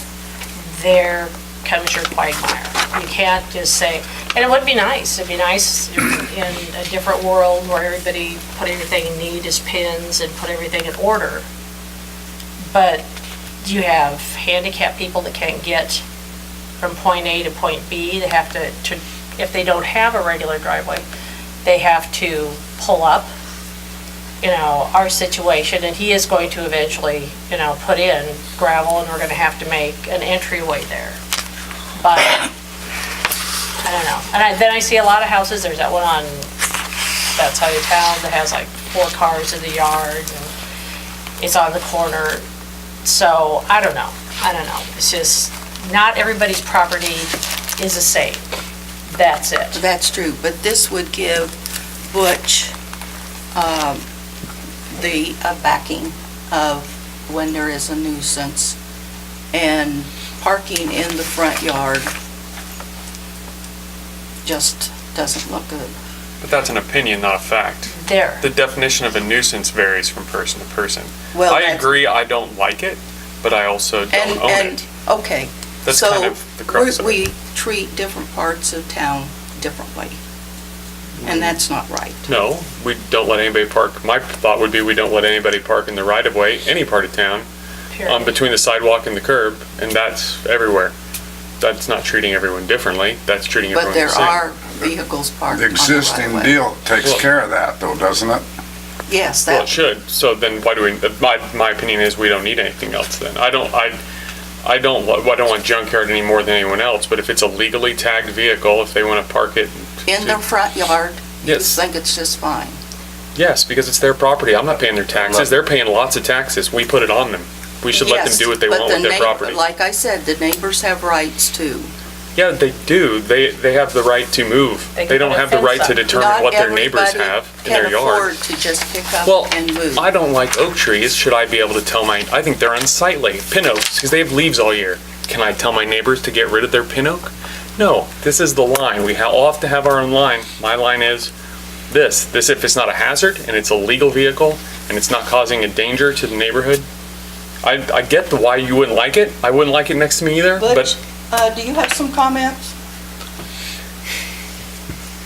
there comes your quagmire. You can't just say, and it would be nice, it'd be nice in a different world where everybody put everything in neat as pins and put everything in order. But you have handicapped people that can't get from point A to point B. They have to, if they don't have a regular driveway, they have to pull up. You know, our situation, and he is going to eventually, you know, put in gravel, and we're gonna have to make an entryway there. But, I don't know. And then I see a lot of houses, there's that one on that side of town that has like 4 cars in the yard, and it's on the corner. So, I don't know. It's just, not everybody's property is the same. That's it. that's true, but this would give Butch the backing of when there is a nuisance, and parking in the front yard just doesn't look good. But that's an opinion, not a fact. There. The definition of a nuisance varies from person to person. Well, I that's- agree, I don't like it, but I also don't own And, it. okay. That's kind of the crux of it. So we treat different parts of town differently, and that's not right. No, we don't let anybody park. My thought would be we don't let anybody park in the right of way, any part of town, Period. between the sidewalk and the curb, and that's everywhere. That's not treating everyone differently, that's treating But everyone there the same. are vehicles parked The on the right existing of way. deal takes Well- care of that though, doesn't it? Yes, Well, it that, should, so then why do we, my opinion is we don't need anything else then. I don't want junkyard any more than anyone else, but if it's a legally tagged vehicle, if they want to park it. in the front yard, you Yes. think it's just fine. Yes, because it's their property. I'm not paying their taxes. They're paying lots of taxes. We put it on them. We should let them Yes, do what they but want the with their neighbor- property. Like I said, the neighbors have rights too. Yeah, they do. They have the right to move. They They can don't put a have the right fence to up. determine what their neighbors Not have in everybody their can yard. afford to just pick up Well, and move. I don't like oak trees. Should I be able to tell I think they're unsightly. Pin oaks, because they have leaves all year. Can I tell my neighbors to get rid of their pin oak? No, this is the line. We all have to have our own line. My line is this, if it's not a hazard and it's a legal vehicle and it's not causing a danger to the neighborhood, I get the why you wouldn't like it. I wouldn't like it next to me either, Butch, but do you have some comments?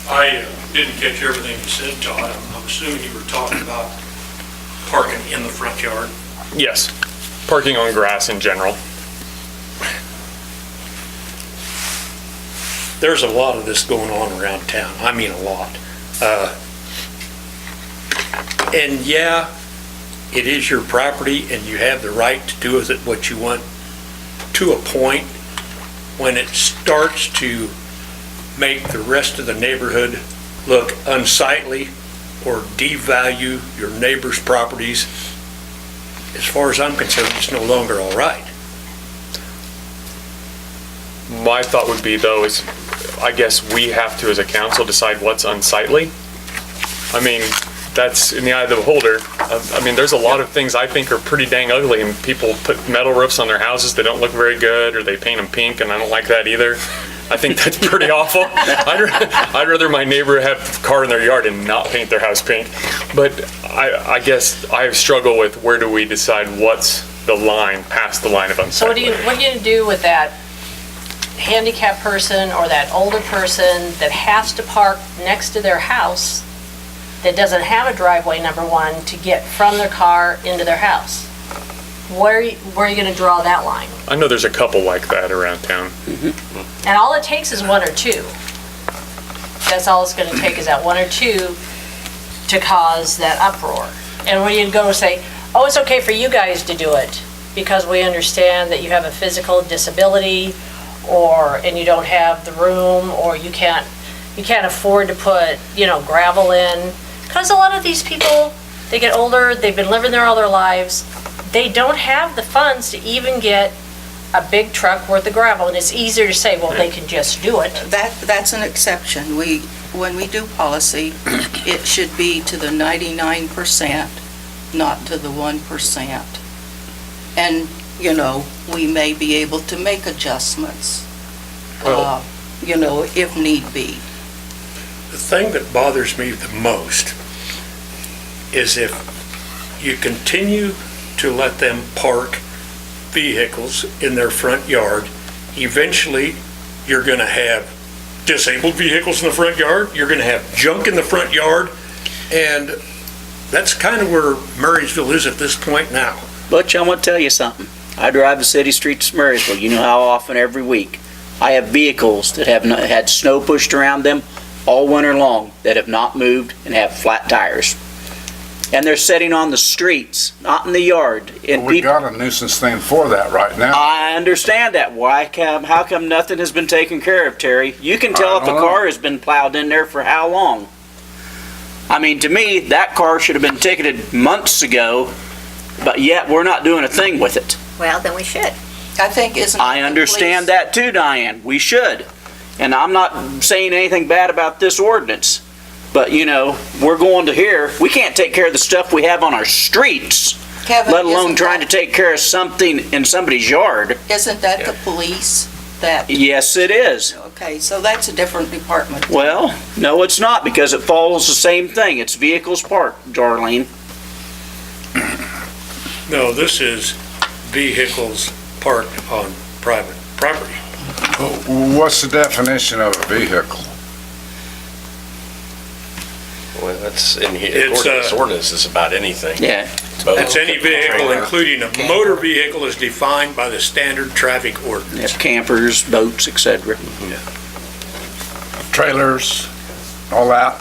I didn't catch everything you said, Todd. I'm assuming you were talking about parking in the front yard. yes, parking on grass in general. There's a lot of this going on around town. I mean, a lot. And yeah, it is your property and you have the right to do with it what you want to a point. When it starts to make the rest of the neighborhood look unsightly or devalue your neighbor's properties, as far as I'm concerned, it's no longer all right. My thought would be though is, I guess we have to as a council decide what's unsightly. I mean, that's in the eye of the beholder. I mean, there's a lot of things I think are pretty dang ugly, and people put metal roofs on their houses that don't look very good, or they paint them pink, and I don't like that either. I think that's pretty awful. I'd rather my neighbor have a car in their yard and not paint their house pink. But I guess I struggle with where do we decide what's the line, past the line of So what are unsightly. you gonna do with that handicapped person or that older person that has to park next to their house that doesn't have a driveway, number one, to get from their car into their house? Where are you gonna draw that line? I know there's a couple like that around town. And all it takes is one or two. That's all it's gonna take, is that one or two to cause that uproar. And when you go and say, oh, it's okay for you guys to do it, because we understand that you have a physical disability, and you don't have the room, or you can't afford to put, gravel in. Because a lot of these people they get older, they've been living there all their lives, they don't have the funds to even get a big truck worth of gravel, and it's easier to say, well, they can just do it. That's an exception. When we do policy, it should be to the 99%, not to the 1%. And, you know, we may be able to make adjustments, you know, if need be. The thing that bothers me the most is if you continue to let them park vehicles in their front yard, eventually you're gonna have disabled vehicles in the front yard, you're gonna have junk in the front yard, and that's kind of where Murraysville is at this point now. Butch, I want to tell you something. I drive the city streets of Murraysville. You know how often every week. I have vehicles that have not had snow pushed around them all winter long that have not moved and have flat tires. And they're sitting on the streets, not in the yard. And We got a nuisance thing for that right now. I understand that. How come nothing has been taken care of, Terry? You can tell if a I don't know. car has been plowed in there for how long. I mean, to me, that car should have been ticketed months ago, but yet we're not doing a thing with it. Well, then we should. I think isn't. I understand that too, Diane. We should. And I'm not saying anything bad about this ordinance. But, you know, we're going to here, we can't take care of the stuff we have on our streets, Kevin, let alone isn't trying to that- take care of something in somebody's yard. Isn't that the police that, Yes, it is. okay, so that's a different department. Well, no, it's not, because it follows the same thing. It's vehicles parked, Darlene. No, this is vehicles parked on private property. What's the definition of a vehicle? Well, that's in here, It's, according to this ordinance, it's about anything. Yeah. Boat, It's any vehicle, trailer. including a motor vehicle, is defined by the standard traffic ordinance. Have campers, boats, etc. Trailers, all that?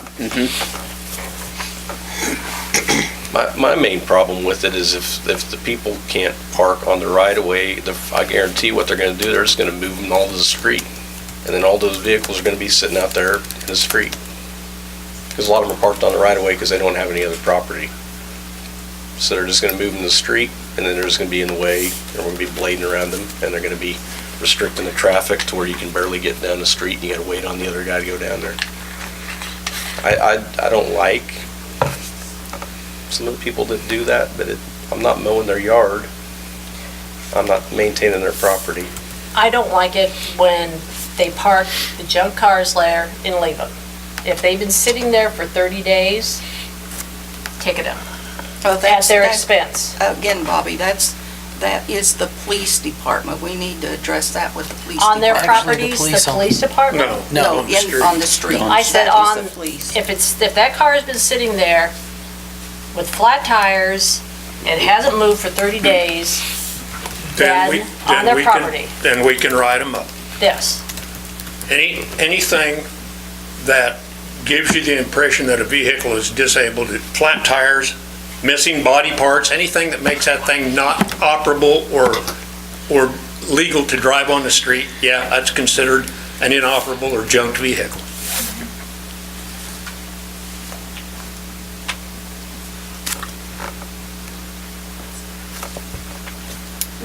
My main problem with it is if the people can't park on the right of way, I guarantee what they're gonna do, they're just gonna move them all to the street. And then all those vehicles are gonna be sitting out there in the street. Because a lot of them are parked on the right of way because they don't have any other property. So they're just gonna move them to the street, and then they're just gonna be in the way, they're gonna be blading around them, and they're gonna be restricting the traffic to where you can barely get down the street and you gotta wait on the other guy to go down there. I don't like some of the people that do that, but I'm not mowing their yard. I'm not maintaining their property. I don't like it when they park the junk cars there and leave them. If they've been sitting there for 30 days, ticket them Well, at that's, their that's, expense. again, Bobby, that is the police department. We need to address that with the police On their department. properties, the police department? No, No, on the street. on the street. I said That is on, the police. if that car has been sitting there with flat tires and hasn't moved for 30 days, then on their property, Then we can write them up. yes. Anything that gives you the impression that a vehicle is disabled, flat tires, missing body parts, anything that makes that thing not operable or legal to drive on the street, yeah, that's considered an inoperable or junked vehicle.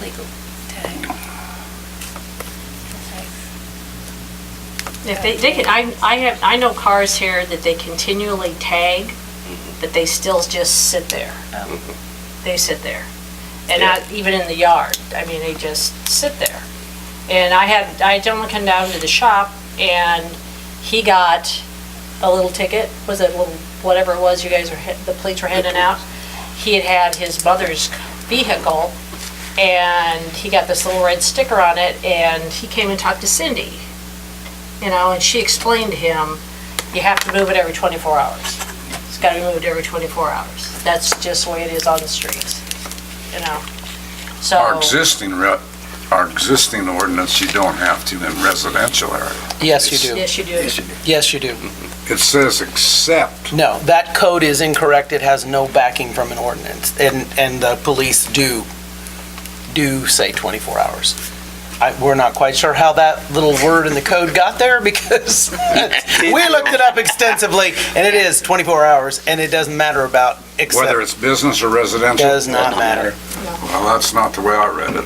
Legal tag. If they can, I know cars here that they continually tag, but they still just sit there. They sit there. And not even in the yard. I mean, they just sit there. And I had a gentleman come down to the shop and he got a little ticket, was it a little, whatever it was you guys were, the police were handing out. He had his mother's vehicle and he got this little red sticker on it and he came and talked to Cindy. You know, and she explained to him, you have to move it every 24 hours. It's gotta be moved every 24 hours. That's just the way it is on the streets, you know? So. Our existing ordinance, you don't have to in residential area. Yes, you do. Yes, you do. Yes, you do. It says except. No, that code is incorrect. It has no backing from an ordinance. And the police do say 24 hours. we're not quite sure how that little word in the code got there because we looked it up extensively and it is 24 hours and it doesn't matter about except. Whether it's business or residential? Does not matter. Well, that's not the way I read it.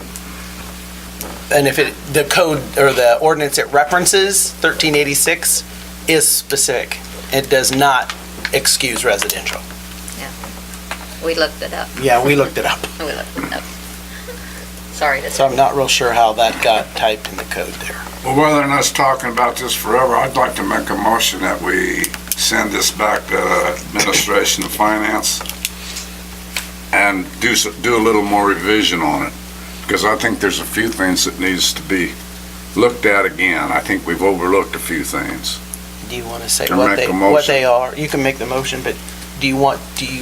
And if the code or the ordinance it references, 1386, is specific. It does not excuse residential. We looked it up. Yeah, we looked it up. We looked it up. Sorry to So I'm not real sure how that got typed in the code there. Well, rather than us talking about this forever, I'd like to make a motion that we send this back to Administration of Finance and do a little more revision on it, because I think there's a few things that needs to be looked at again. I think we've overlooked a few things. Do you want to say To what make a what they motion. are? You can make the motion, but do you want to?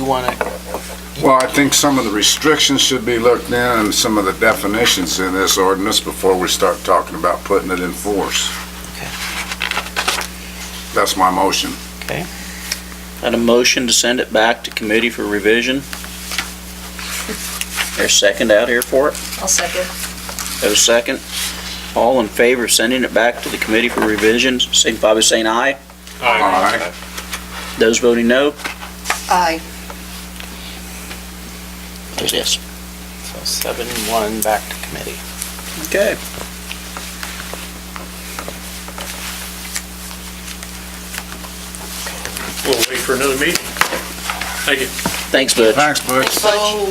Well, I think some of the restrictions should be looked in and some of the definitions in this ordinance before we start talking about putting it in force. Okay. That's my motion. Got a motion to send it back to committee for revision. There's a second out here for it. I'll second. Got a second. All in favor of sending it back to the committee for revisions, signify by saying aye. Aye. Those voting no, Aye. vote yes. So 7-1 back to committee. Okay. We'll wait for another meeting. Thank you. Thanks, Butch. Thanks, Butch. So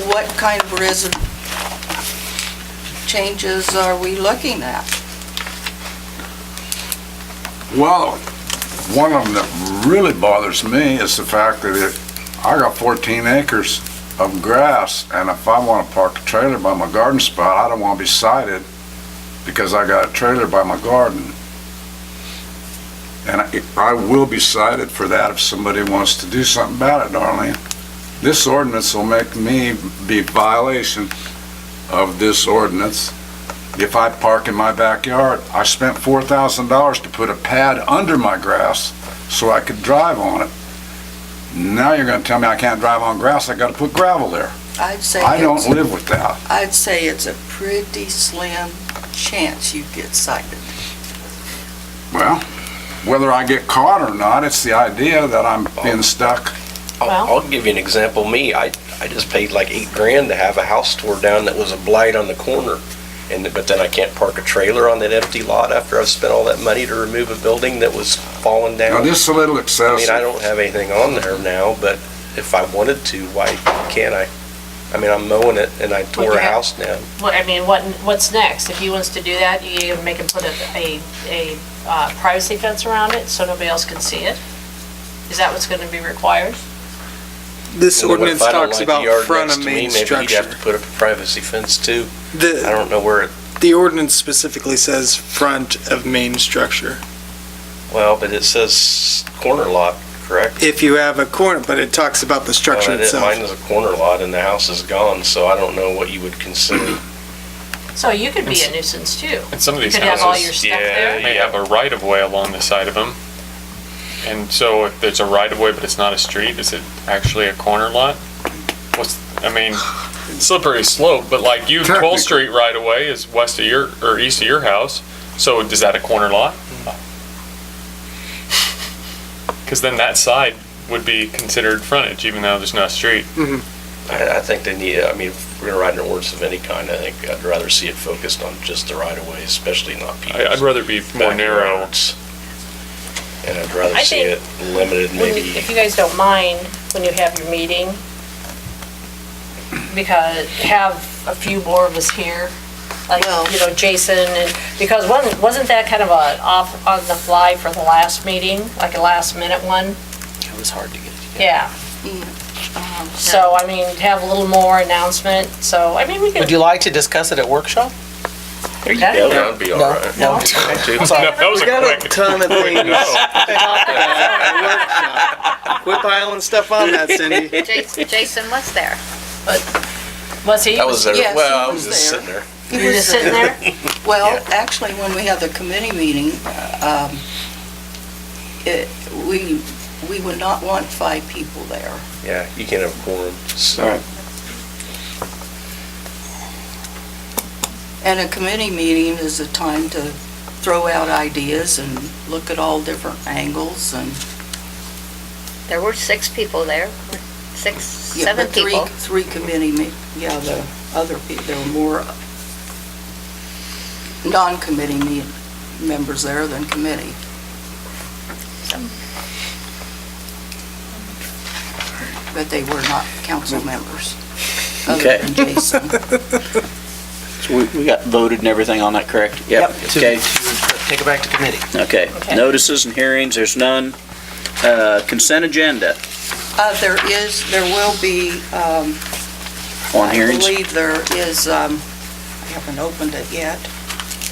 what kind of changes are we looking at? Well, one of them that really bothers me is the fact that I got 14 acres of grass, and if I want to park a trailer by my garden spot, I don't want to be cited because I got a trailer by my garden. And I will be cited for that if somebody wants to do something about it, Darlene. This ordinance will make me be violation of this ordinance if I park in my backyard. I spent $4,000 to put a pad under my grass so I could drive on it. Now you're going to tell me I can't drive on grass, I got to put gravel there. I'd say I don't it's, live with that. I'd say it's a pretty slim chance you get cited. Well, whether I get caught or not, it's the idea that I'm being stuck. I'll give you an example. Me, I just paid like $8,000 to have a house tore down that was a blight on the corner. But then I can't park a trailer on that empty lot after I've spent all that money to remove a building that was falling down. Now, this is a little I excessive. mean, I don't have anything on there now, but if I wanted to, why can't I? I mean, I'm mowing it and I tore a house down. Well, I mean, what's next? If he wants to do that, you either make him put a privacy fence around it so nobody else can see it? Is that what's gonna be required? This You know, ordinance if I don't talks like the about yard front next of to me, main maybe he'd have to structure. put up a privacy fence too. I The, don't know where it, the ordinance specifically says front of main structure. well, but it says corner lot, correct? If you have a corner, but it talks about the structure Well, itself. mine is a corner lot and the house is gone, so I don't know what you would consider. So you could be a nuisance too. And some of You these could have all your houses stuff there. may have a right-of-way along the side of them. And so if there's a right-of-way but it's not a street, is it actually a corner lot? I mean, slippery slope, but like you, 12th Street right-of-way is west of your, or east of your house, so is that a corner lot? Because then that side would be considered frontage, even though there's no street. I think they need, I mean, if we're gonna write an ordinance of any kind, I think I'd rather see it focused on just the right of way, especially not people's I'd rather be more narrow. backyards. And I'd rather I see it think limited When you- maybe. If you guys don't mind, when you have your meeting, because have a few more of us here, like, Well- you know, Jason, and, because wasn't that kind of a off on the fly for the last meeting, like a last minute one? It was hard to get it together. Yeah. So, I mean, have a little more announcement, so, I mean, we Would could, you like to discuss it at workshop? There you That- go. That would be all No, right. no. Too. Sorry. That was We a got a quick. ton of things. No. Quit piling stuff on that, Cindy. Jason, what's there? was he? That was there, Yes, well, I he was was just there. sitting there. He You was just sitting there? Well, actually, when we have the committee meeting, we would not want 5 people there. Yeah, you can't have a quorum, so. All right. And a committee meeting is a time to throw out ideas and look at all different angles and. There were 6 people there, Yeah, 7 but people. Three committee, yeah, the other people, there were more non-committee members there than committee. But they were not council members, Okay. other than Jason. So we got voted and everything on that, correct? Yep. Okay, To take it back to committee. okay. Notices and hearings, there's none. Consent agenda There will be, on I hearings. believe there is, I haven't opened it yet,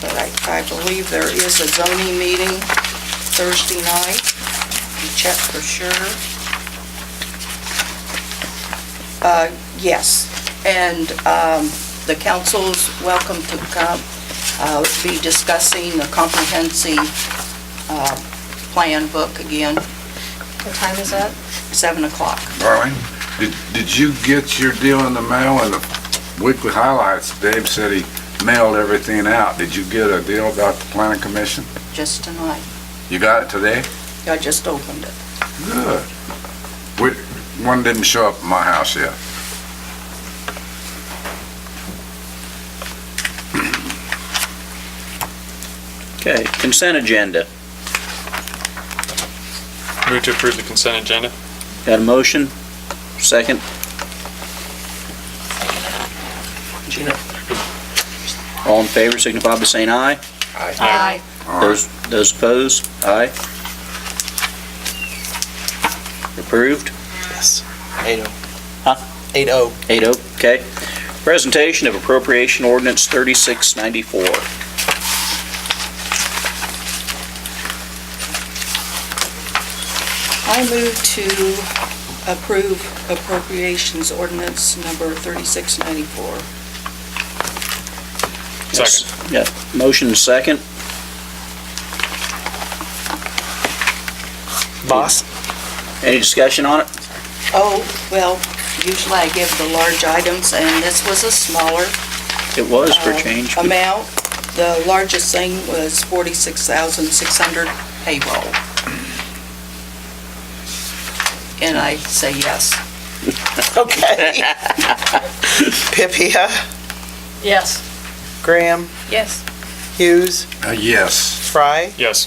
but I believe there is a zoning meeting Thursday night. Check for sure. Yes, and the council's welcome to come, be discussing the comprehensive plan book again, What time is that? 7 o'clock. Darlene, did you get your deal in the mail and the weekly highlights? Dave said he mailed everything out. Did you get a deal about the planning commission? Just tonight. You got it today? I just opened it. Good. One didn't show up at my house yet. Okay, consent agenda. Move to approve the consent agenda? Got a motion? Second? All in favor, signify by saying aye. Aye. All right. Those opposed, aye. Approved? Yes. 8-0. Huh? 8-0. 8-0, okay. Presentation of appropriation ordinance 3694. I move to approve appropriations ordinance number 3694. Second. Yeah, motion and second. Boss? Any discussion on it? Oh, well, usually I give the large items, and this was a smaller It was for change. but- amount. The largest thing was 46,600 payroll. And I say yes. Okay. Pipia, Yes. Graham, Yes. Hughes, Yes. Fry, Yes.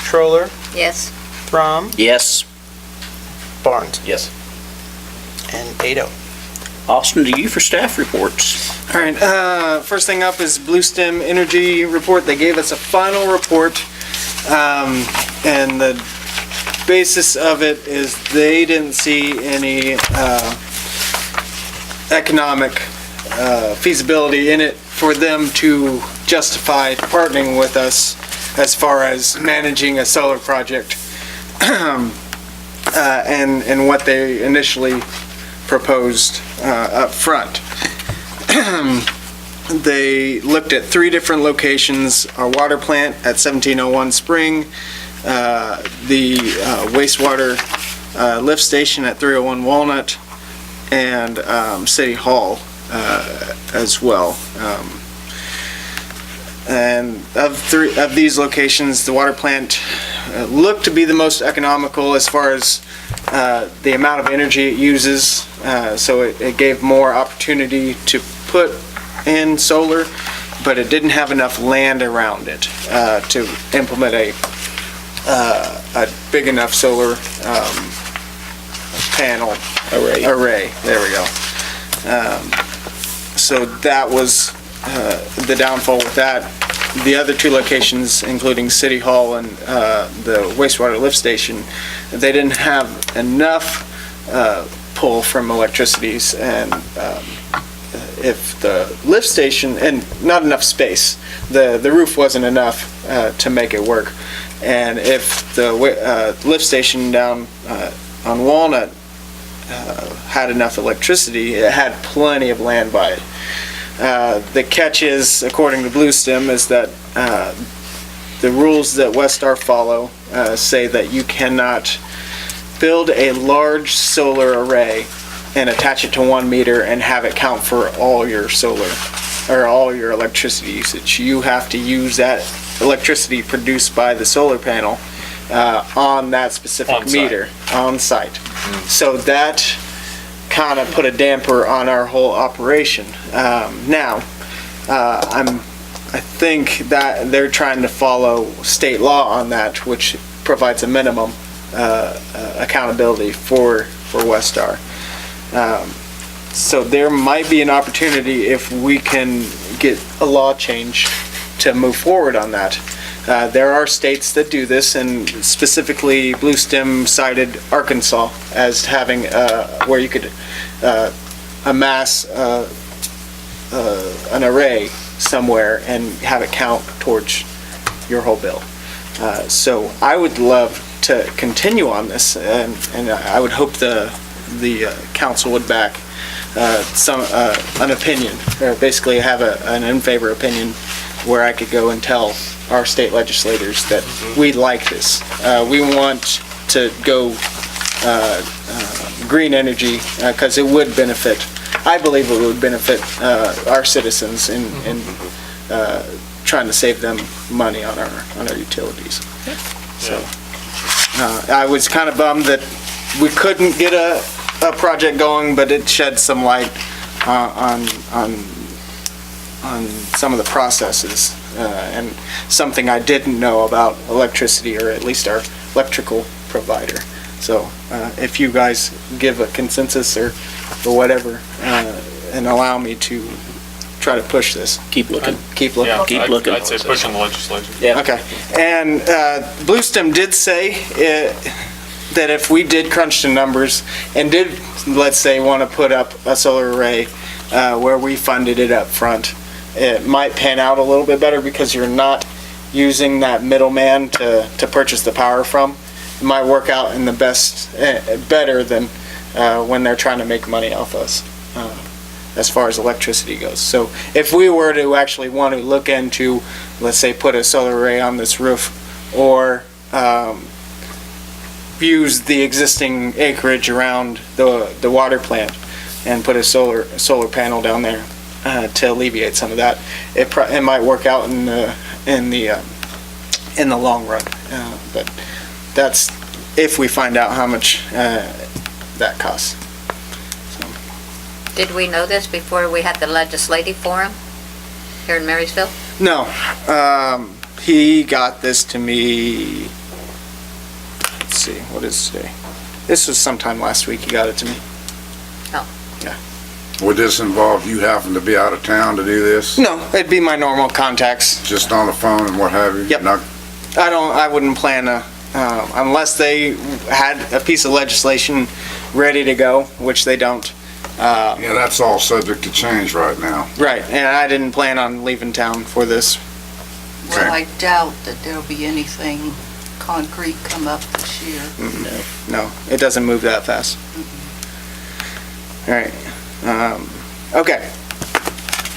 Schroller, Yes. Thrum, Yes. Barnes, Yes. and 8-0. Austin, to you for staff reports. All right, first thing up is Blue Stem Energy report. They gave us a final report, and the basis of it is they didn't see any economic feasibility in it for them to justify partnering with us as far as managing a solar project and what they initially proposed up front. They looked at 3 different locations: our water plant at 1701 Spring, the wastewater lift station at 301 Walnut, and City Hall as well. And of these locations, the water plant looked to be the most economical as far as the amount of energy it uses, so it gave more opportunity to put in solar, but it didn't have enough land around it to implement a big enough solar panel array. There we go. So that was the downfall with that. The other 2 locations, including City Hall and the wastewater lift station, they didn't have enough pull from electricities, and if the lift station, and not enough space, the roof wasn't enough to make it work. And if the lift station down on Walnut had enough electricity, it had plenty of land by it. The catch is, according to Blue Stem, is that the rules that Westar follow say that you cannot build a large solar array and attach it to 1 meter and have it count for all your solar or all your electricity usage. You have to use that electricity produced by the solar panel on that specific On-site. meter on site. So that kind of put a damper on our whole operation. Now, I think that they're trying to follow state law on that, which provides a minimum accountability for Westar. So there might be an opportunity if we can get a law change to move forward on that. There are states that do this, and specifically Bluestem cited Arkansas as having where you could amass an array somewhere and have it count towards your whole bill. So I would love to continue on this, and I would hope the council would back an opinion, or basically have an in favor opinion where I could go and tell our state legislators that we like this. We want to go green energy because it would benefit, I believe it would benefit our citizens in trying to save them money on our utilities. So I was kind of bummed that we couldn't get a project going, but it shed some light on some of the processes and something I didn't know about electricity, or at least our electrical provider. So if you guys give a consensus or whatever and allow me to try to push this. Keep looking. Keep looking. Yeah, Keep looking. I'd say push on the legislature. Yeah. Okay. And Bluestem did say that if we did crunch the numbers and did, let's say, want to put up a solar array where we funded it up front, it might pan out a little bit better because you're not using that middleman to purchase the power from. It might work out in the better than when they're trying to make money off us as far as electricity goes. So if we were to actually want to look into, let's say, put a solar array on this roof, or use the existing acreage around the water plant and put a solar panel down there to alleviate some of that, it might work out in the long run. But that's if we find out how much that costs. Did we know this before we had the legislative forum here in Marysville? No, he got this to me, let's see, what is today? This was sometime last week he got it to me. Would this involve you having to be out of town to do this? No, it'd be my normal contacts. Just on the phone and what have you? Yep. I wouldn't plan to, unless they had a piece of legislation ready to go, which they don't. Yeah, that's all subject to change right now. Right, and I didn't plan on leaving town for this. Well, I doubt that there'll be anything concrete come up this year. No, it doesn't move that fast. All right. Okay.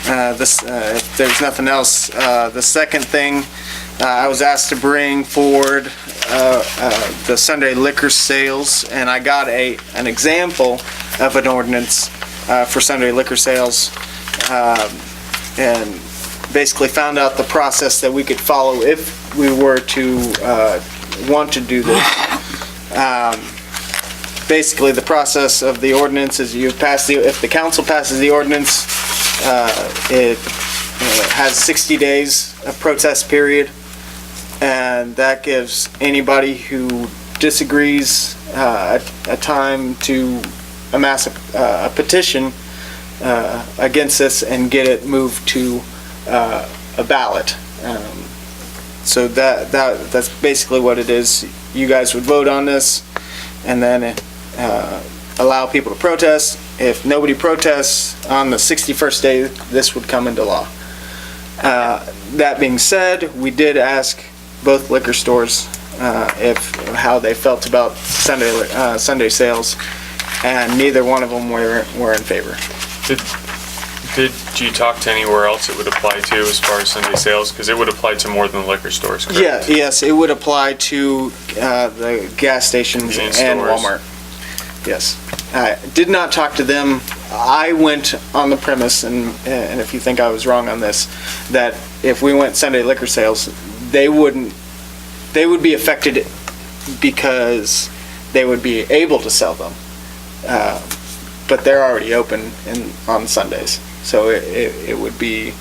If there's nothing else, the second thing, I was asked to bring forward the Sunday liquor sales, and I got an example of an ordinance for Sunday liquor sales, and basically found out the process that we could follow if we were to want to do this. Basically, the process of the ordinance is if the council passes the ordinance, it has 60 days of protest period, and that gives anybody who disagrees a time to amass a petition against this and get it moved to a ballot. So that's basically what it is. You guys would vote on this, and then allow people to protest. If nobody protests on the 61st day, this would come into law. That being said, we did ask both liquor stores how they felt about Sunday sales, and neither one of them were in favor. Did you talk to anywhere else it would apply to as far as Sunday sales? Because it would apply to more than the liquor stores, correct? Yeah, yes, it would apply to the gas stations Convenience and stores. Walmart. Yes. I did not talk to them I went on the premise, and if you think I was wrong on this, that if we went Sunday liquor sales, they would be affected because they would be able to sell them. But they're already open on Sundays, so it would be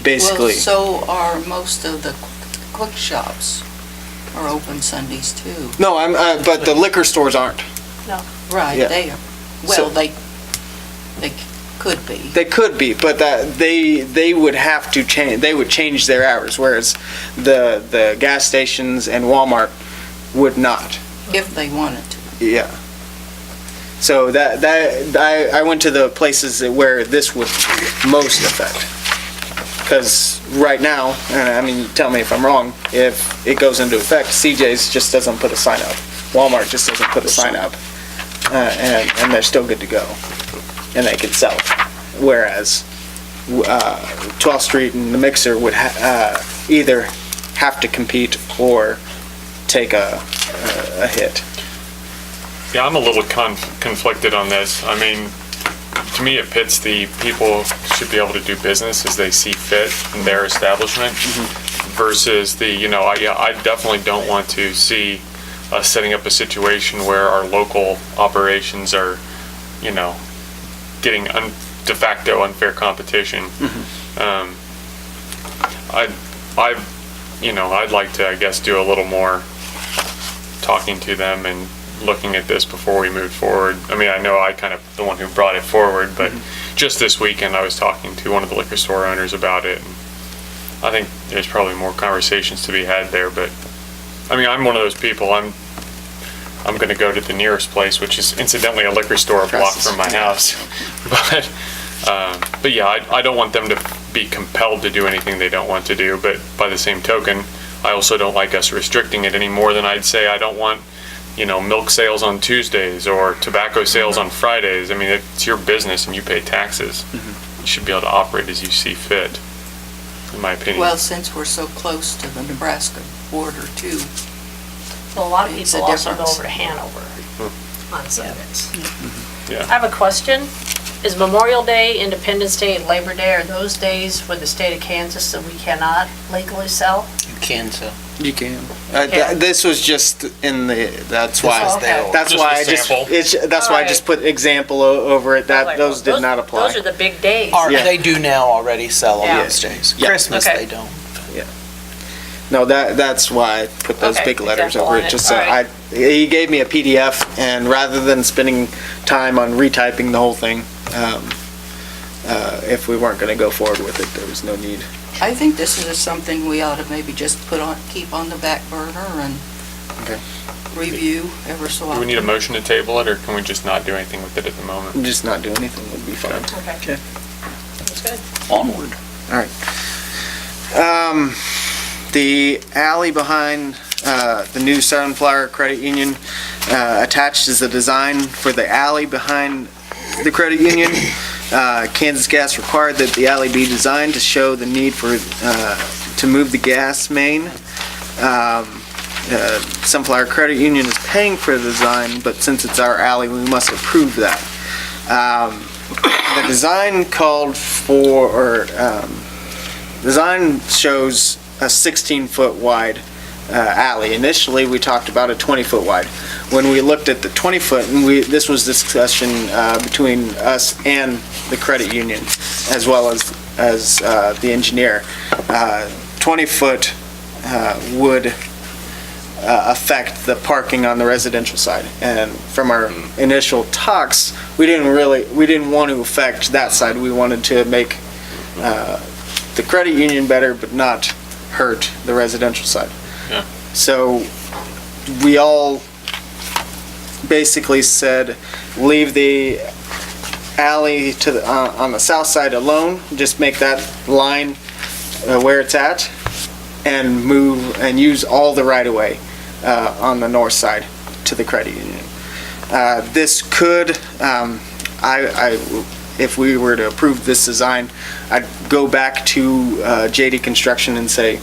basically. Well, so are most of the cook shops are open Sundays too. No, but the liquor stores aren't. Right, Yeah. they are. So- Well, they could be. They could be, but they would have to change. They would change their hours, whereas the gas stations and Walmart would not. If they wanted to. Yeah. So I went to the places where this would most affect. Because right now, and I mean, tell me if I'm wrong, if it goes into effect, CJ's just doesn't put a sign up. Walmart just doesn't put a sign up. And they're still good to go. And they can sell. Whereas 12th Street and the Mixer would either have to compete or take a hit. Yeah, I'm a little conflicted on this. I mean, to me, it pits the people should be able to do business as they see fit in their establishment versus I definitely don't want to see us setting up a situation where our local operations are, getting de facto unfair competition. I'd like to, I guess, do a little more talking to them and looking at this before we move forward. I mean, I know I kind of the one who brought it forward, but just this weekend I was talking to one of the liquor store owners about it. And I think there's probably more conversations to be had there, but I mean, I'm one of those people. I'm going to go to the nearest place, which is incidentally a liquor store a block from my house. But yeah, I don't want them to be compelled to do anything they don't want to do. But by the same token, I also don't like us restricting it any more than I'd say I don't want, milk sales on Tuesdays or tobacco sales on Fridays. I mean, it's your business and you pay taxes. You should be able to operate as you see fit, in my opinion. Well, since we're so close to the Nebraska border too. Well, a lot of It's people a also go difference. over to Hanover on Sundays. Yeah. I have a question. Is Memorial Day, Independence Day, and Labor Day, are those days for the state of Kansas that we cannot legally sell? Kansas. You can. Yeah. This was just that's why. was there. That's Just why a I just. sample. That's why I just put example over it. That Like, those did not apply. Those are the big days. Yeah. They do now already sell on Yeah. those days. Yeah. Christmas, Okay. they don't. No, that's why I put those Okay, big letters example over on it. it. Just so All right. he gave me a PDF, and rather than spending time on retyping the whole thing, if we weren't going to go forward with it, there was no need. I think this is something we ought to maybe just keep on the back burner and Okay. review ever so Do we often. need a motion to table it, or can we just not do anything with it at the moment? Just not do anything would be fine. Okay. That's good. Onward. The alley behind the new Sunflower Credit Union, attached is the design for the alley behind the credit union. Kansas Gas required that the alley be designed to show the need to move the gas main. Sunflower Credit Union is paying for the design, but since it's our alley, we must approve that. The design design shows a 16-foot wide alley. Initially, we talked about a 20-foot wide. When we looked at the 20-foot, and this was discussion between us and the credit union, as well as the engineer, 20-foot would affect the parking on the residential side. And from our initial talks, we didn't want to affect that side. We wanted to make the credit union better, but not hurt the residential side. Yeah. So we all basically said, leave the alley on the south side alone, just make that line where it's at, and move and use all the right-of-way on the north side to the credit union. This could, if we were to approve this design, I'd go back to JD Construction and say,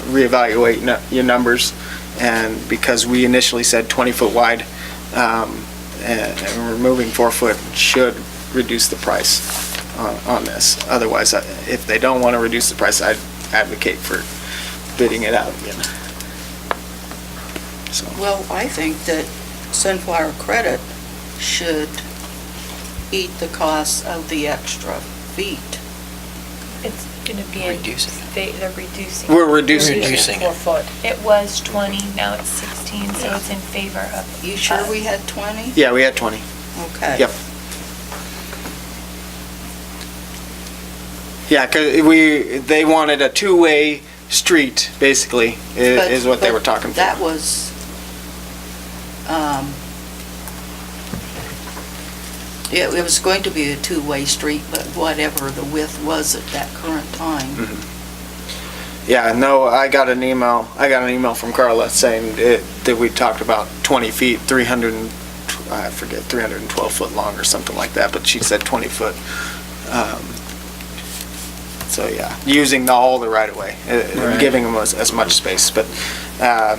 reevaluate your numbers, and because we initially said 20-foot wide, and removing 4 foot should reduce the price on this. Otherwise, if they don't want to reduce the price, I'd advocate for bidding it out again. So, Well, I think that Sunflower Credit should eat the cost of the extra feet. It's gonna be a. Reducing. They're reducing. we're reducing. Reducing it. 4 foot. It was 20, now it's 16, so it's in favor of. You sure we had 20? Yeah, we had 20. Okay. Yep. Yeah, because they wanted a two-way street, basically, is what they were talking for. That was, it was going to be a two-way street, but whatever the width was at that current time. Yeah, no, I got an email from Carla saying that we talked about 20 feet, 312 foot long or something like that, but she said 20 foot. So yeah, using all the right of way, giving them as much space, but I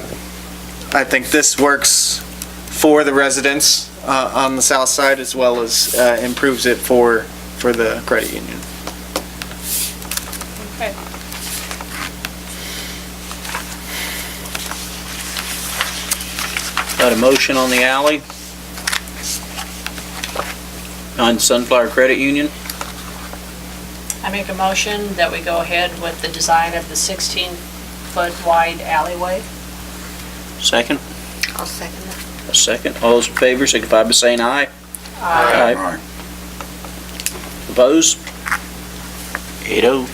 think this works for the residents on the south side as well as improves it for the credit union. Okay. Got a motion on the alley? On Sunflower Credit Union? I make a motion that we go ahead with the design of the 16-foot wide alleyway. Second? I'll second that. A second. All those in favor signify by saying aye. All right. Opposed? 8-0.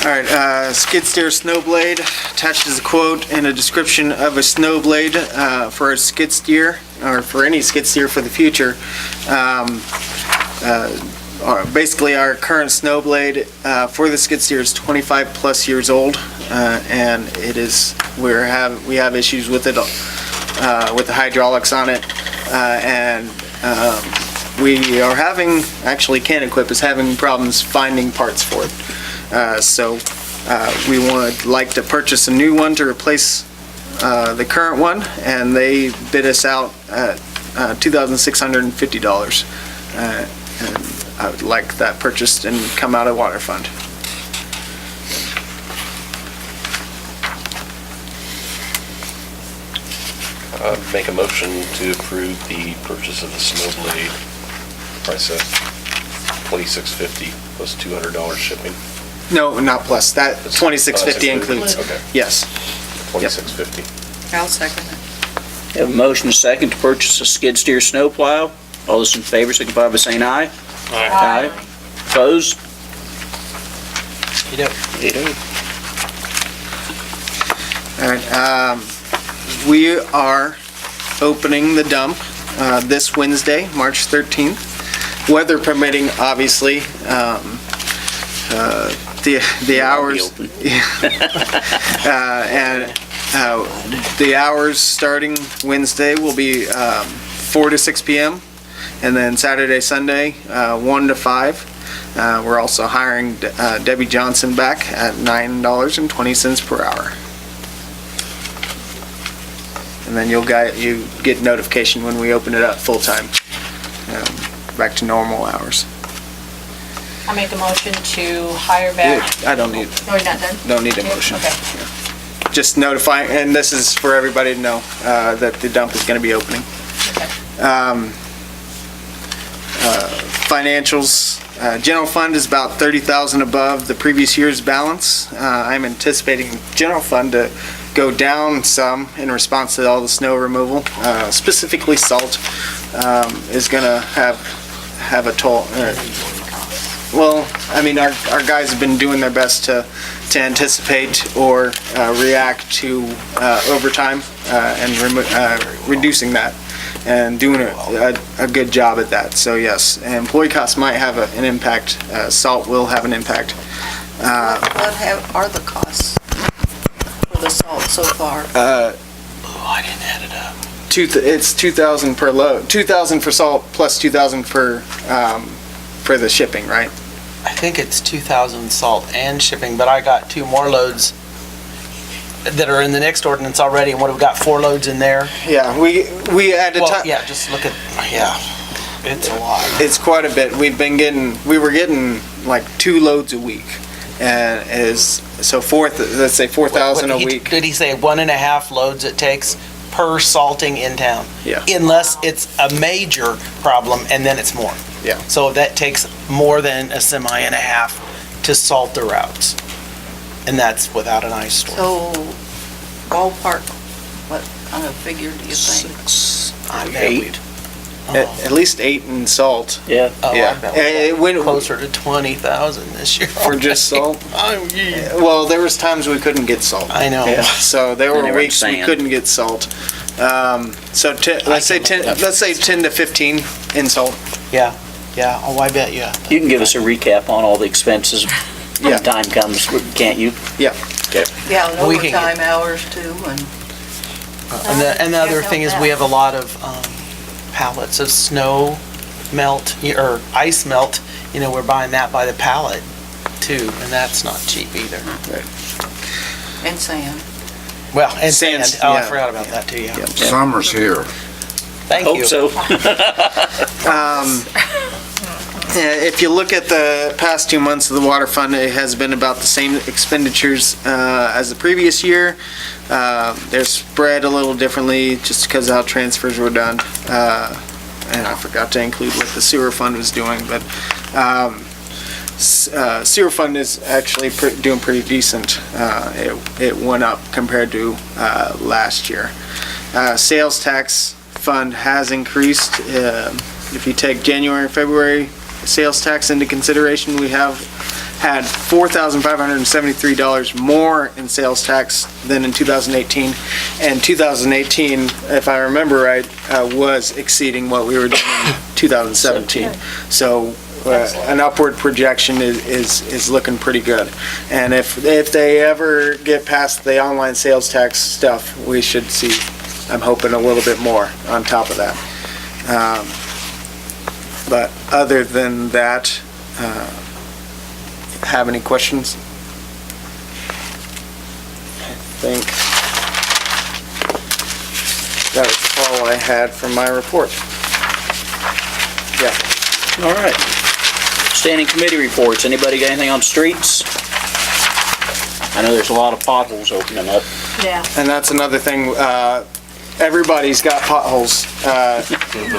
All right, skid steer snow blade, attached is a quote and a description of a snow blade for a skid steer, or for any skid steer for the future. Basically, our current snow blade for the skid steer is 25 plus years old, and it is, we have issues with it, with the hydraulics on it, and we are having, actually Can-Equip is having problems finding parts for it. So we would like to purchase a new one to replace the current one, and they bid us out at $2,650. And I would like that purchased and come out of water fund. Make a motion to approve the purchase of the snow blade, price of $2,650 plus $200 shipping. No, not plus, that $2,650 includes, Okay, yes. $2,650. I'll second it. Have a motion and a second to purchase a skid steer snow plow. All those in favor signify by saying aye. Aye. Opposed? You know, 8-0. All right, we are opening the dump this Wednesday, March 13th. Weather permitting, obviously. The hours, and the hours starting Wednesday will be 4 to 6 p.m. and then Saturday, Sunday, 1 to 5. We're also hiring Debbie Johnson back at $9.20 per hour. And then you get notification when we open it up full-time, back to normal hours. I make a motion to hire back. I don't need, No, you're not done? don't need a motion. Okay. Just notify, and this is for everybody to know, that the dump is gonna be opening. Okay. Financials, general fund is about 30,000 above the previous year's balance. I'm anticipating general fund to go down some in response to all the snow removal. Specifically salt, is gonna have a toll. Well, I mean, our guys have been doing their best to anticipate or react to overtime and reducing that and doing a good job at that. So yes, employee costs might have an impact. Salt will have an impact. What are the costs for the salt so far? I didn't add it up. It's 2,000 per load. 2,000 for salt plus 2,000 for the shipping, right? I think it's 2,000 salt and shipping, but I got 2 more loads that are in the next ordinance already, and what, have we got 4 loads in there? Yeah, we at a Well, time, yeah, just look at, yeah, it's a lot. it's quite a bit. We were getting like 2 loads a week. And let's say 4,000 a week. Did he say 1.5 loads it takes per salting in town? Yeah. Unless it's a major problem, and then it's more. Yeah. So that takes more than a semi and a half to salt the routes. And that's without an ice storm. So ballpark, what kind of figure do you think? 6, I bet 8. we'd- At least 8 in salt. Yeah. Oh, I Yeah. bet It went closer to 20,000 this year. for just salt. Oh, yeah. Well, there was times we couldn't get salt. I know. Yeah. So there And they were were in weeks we sand. couldn't get salt. Let's say 10 to 15 in salt. Yeah, oh, I bet you. You can give us a recap on all the expenses when Yeah. the time comes, can't you? Yeah, and We can get- overtime hours too, and And the other thing is we have a lot of pallets of snow melt, or ice melt, we're buying that by the pallet too, and that's not cheap either. and sand. Well, and Sand, sand, oh, I yeah. forgot about that too, yeah. Summer's here. Thank Hope you. so. If you look at the past 2 months of the water fund, it has been about the same expenditures as the previous year. They're spread a little differently just because of how transfers were done. And I forgot to include what the sewer fund was doing, but sewer fund is actually doing pretty decent. It went up compared to last year. Sales tax fund has increased. If you take January and February sales tax into consideration, we have had $4,573 more in sales tax than in 2018. And 2018, if I remember right, was exceeding what we were doing in 2017. So an upward projection is looking pretty good. And if they ever get past the online sales tax stuff, we should see, I'm hoping, a little bit more on top of that. But other than that, have any questions? I think that was all I had from my report. Yeah. All right. Standing committee reports. Anybody got anything on streets? I know there's a lot of potholes opening up. Yeah. And that's another thing, everybody's got potholes.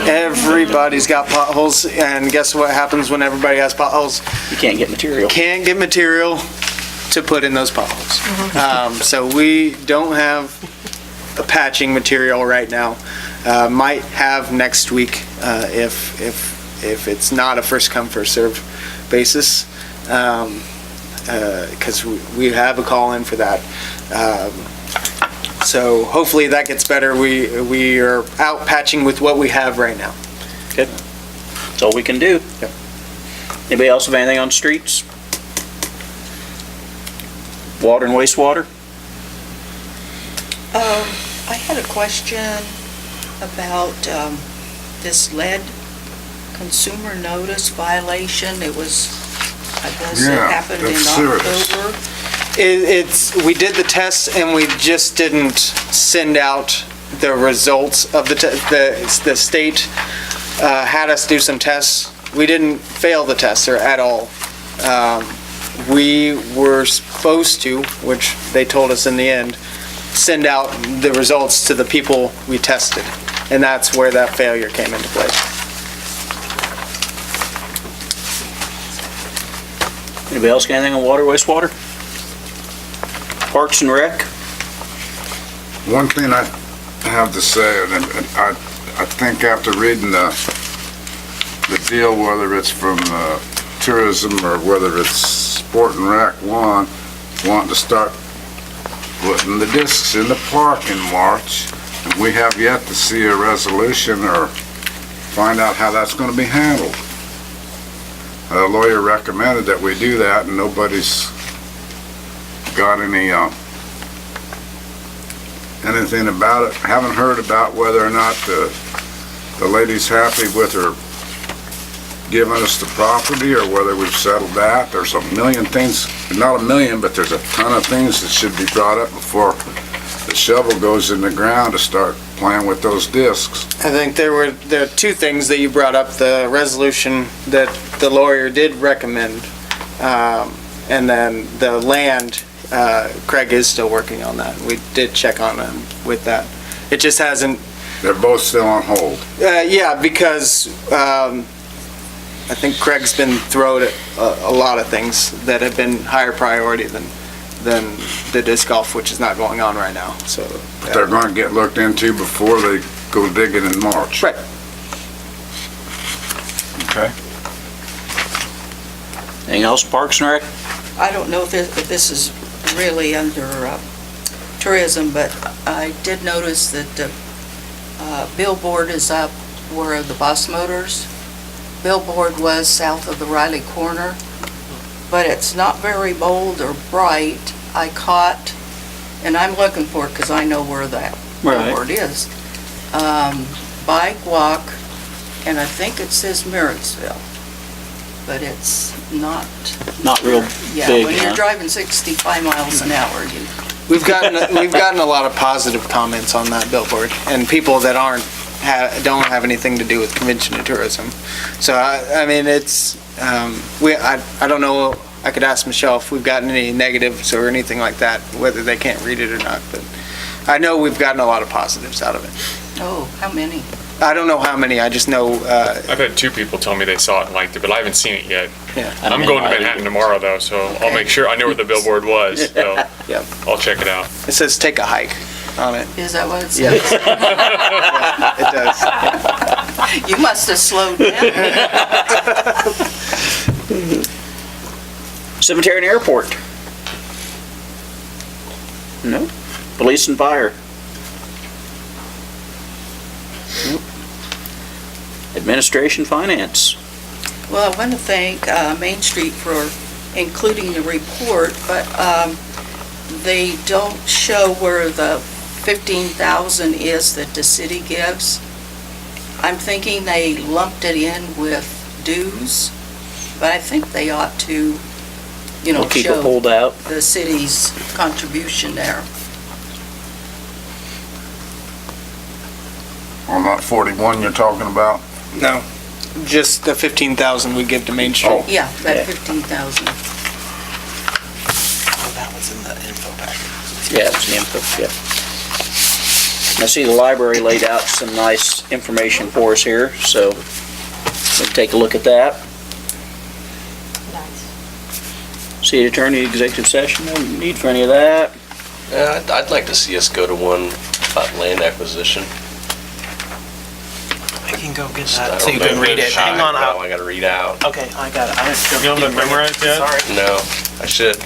Everybody's got potholes, and guess what happens when everybody has potholes? You can't get material. Can't get material to put in those potholes. So we don't have a patching material right now. Might have next week if it's not a first come first serve basis, because we have a call in for that. So hopefully that gets better. We are out patching with what we have right now. Good. That's all we can do. Yep. Anybody else have anything on streets? Water and wastewater? I had a question about this lead consumer notice violation. It was, I guess it Yeah, happened in that's serious. October. We did the test and we just didn't send out the results of the state had us do some tests. We didn't fail the tests at all. We were supposed to, which they told us in the end, send out the results to the people we tested. And that's where that failure came into play. Anybody else got anything on water, wastewater? Parks and Rec? One thing I have to say, and I think after reading the deal, whether it's from tourism or whether it's Sport and Rec wanting to start putting the discs in the park in March, and we have yet to see a resolution or find out how that's going to be handled. A lawyer recommended that we do that, and nobody's got anything about it. Haven't heard about whether or not the lady's happy with her giving us the property or whether we've settled that. There's a million things, not a million, but there's a ton of things that should be brought up before the shovel goes in the ground to start playing with those discs. I think there are two things that you brought up, the resolution that the lawyer did recommend, and then the land, Craig is still working on that. We did check on him with that. It just hasn't. They're both still on hold. Yeah, because I think Craig's been thrown at a lot of things that have been higher priority than the disc golf, which is not going on right now, so. But they're going to get looked into before they go digging in March. Right. Okay. Anything else, Parks and Rec? I don't know if this is really under tourism, but I did notice that the billboard is up where the Bus Motors billboard was south of the Riley Corner, but it's not very bold or bright. I caught, and I'm looking for it because I know where that billboard is. Bike walk, and I think it says Marysville, but it's not. Not real Yeah, big, when huh? you're driving 65 miles an hour, you. We've gotten a lot of positive comments on that billboard, and people that don't have anything to do with convention and tourism. So, I mean, it's, I don't know, I could ask Michelle if we've gotten any negatives or anything like that, whether they can't read it or not, but I know we've gotten a lot of positives out of it. Oh, how many? I don't know how many, I just know, I've had 2 people tell me they saw it and liked it, but I haven't seen it yet. yeah. I'm going to Manhattan tomorrow, though, so I'll make sure, I know where the billboard was, so Yep. I'll check it out. It says take a hike on it. Is that what it Yeah. says? It does. You must have slowed down. Cemetery and Airport? No. Police and Fire? Nope. Administration, Finance? Well, I want to thank Main Street for including the report, but they don't show where the 15,000 is that the city gives. I'm thinking they lumped it in with dues, but I think they ought to, We'll keep it show pulled out. the city's contribution there. On that 41 you're talking about? No, just the 15,000 we give to Main Street. Oh. Yeah, that 15,000. Oh, that was in the info packet. Yeah, it's an info, yeah. I see the library laid out some nice information for us here, so we'll take a look at that. City Attorney, executive session, no need for any of that. Yeah, I'd like to see us go to one about land acquisition. I can go get I that don't so you can know, read it. Hang on, No, I gotta read out. okay, I got it. You don't have it memorized yet? Sorry. No, I should.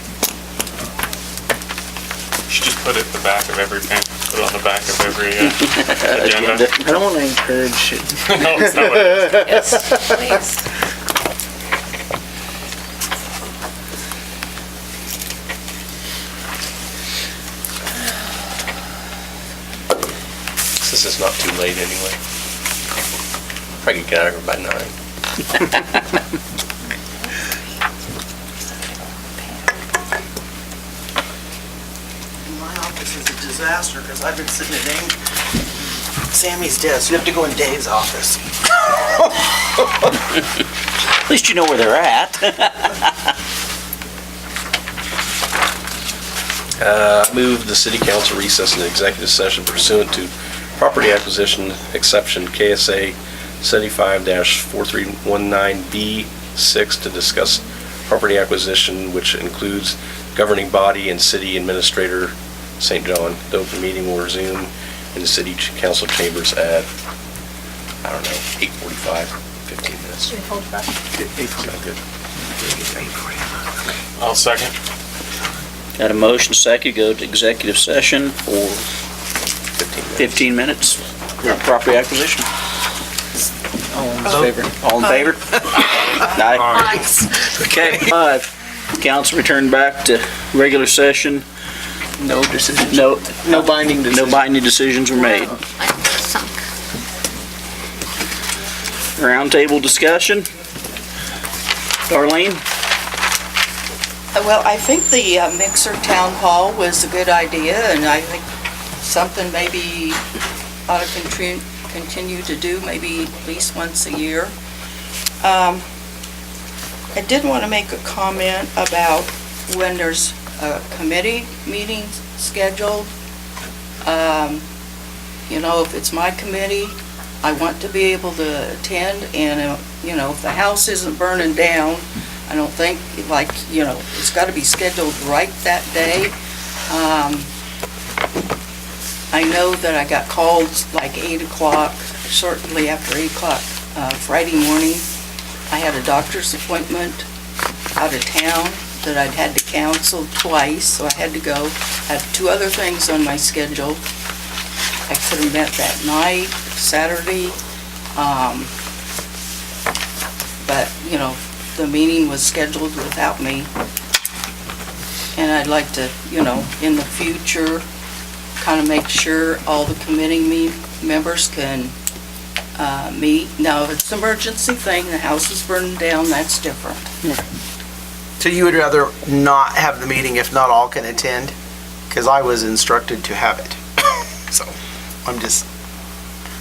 You should just put it at the back of every pen, put it on the back of every agenda. I don't want to encourage it. No, it's not what it is. Yes, please. This is not too late anyway. Probably could get out of here by 9. My office is a disaster because I've been sitting at Sammy's desk. You have to go in Dave's office. At least you know where they're at. I move the city council recess in executive session pursuant to property acquisition exception KSA 75-4319B6 to discuss property acquisition, which includes governing body and city administrator, St. John. The open meeting will resume in the city council chambers at, 8:45, 15 minutes. Should we hold back? Sound good? I'll second. Got a motion second, go to executive session for 15 minutes for property acquisition. All in favor? All in favor? Aye. Okay, 5. Council returned back to regular session. No decisions. No binding decisions. No binding decisions were made. I'm sunk. Roundtable discussion. Darlene? Well, I think the Mixer Town Hall was a good idea, and I think something maybe ought to continue to do, maybe at least once a year. I did want to make a comment about when there's a committee meeting scheduled. You know, if it's my committee, I want to be able to attend, and, you know, if the house isn't burning down, I don't think, like, you know, it's got to be scheduled right that day. I know that I got called like 8 o'clock, shortly after 8 o'clock Friday morning. I had a doctor's appointment out of town that I'd had to cancel twice, so I had to go. I had 2 other things on my schedule. I could have met that night, Saturday, but, you know, the meeting was scheduled without me. And I'd like to, you know, in the future, kind of make sure all the committee members can meet. Now, if it's an emergency thing, the house is burning down, that's different. So you would rather not have the meeting if not all can attend? Because I was instructed to have it. So, I'm just,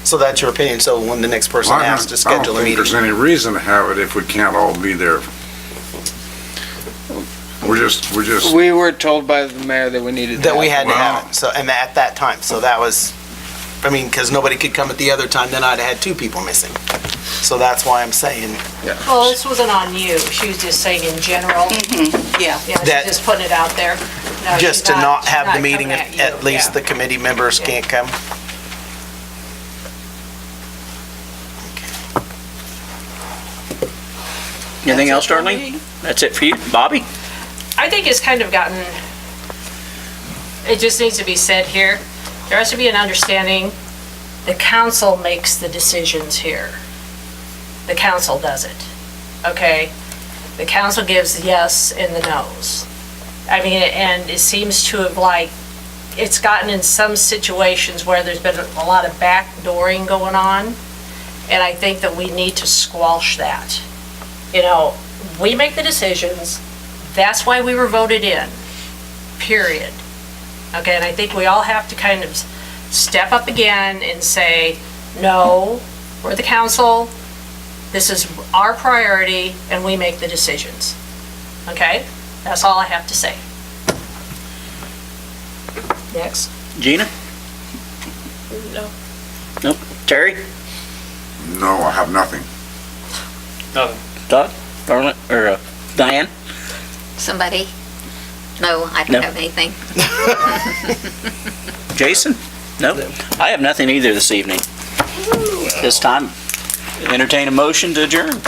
so that's your opinion. So when the next person asks to schedule a I don't think meeting. there's any reason to have it if we can't all be there. We're just, We were told by the mayor that we needed That we have had to have it, so, and at that time, so that was, I mean, because nobody could come at the other time, then I'd have had 2 people missing. So that's why I'm saying, Well, this wasn't on you. She was just saying in general. Yeah. Yeah, That- she's just putting it out there. No, she's just to not she's have the coming meeting at if you. at least Yeah. the committee members can't come. Anything else, That's it for Darlene? me. That's it for you? Bobby? I think it's kind of gotten, it just needs to be said here. There has to be an understanding, the council makes the decisions here. The council does it, okay? The council gives the yes and the no's. I mean, and it seems to have like, it's gotten in some situations where there's been a lot of backdooring going on, and I think that we need to squash that. You know, we make the decisions, that's why we were voted in, period. Okay, and I think we all have to kind of step up again and say, no, we're the council, this is our priority, and we make the decisions. Okay? That's all I have to say. Next. Gina? No. Nope. Terry? no, I have nothing. Todd? Darlene? Or Diane? Somebody? No, I No. don't have anything. Jason? Nope. I have nothing either this evening. This time, entertain a motion to adjourn.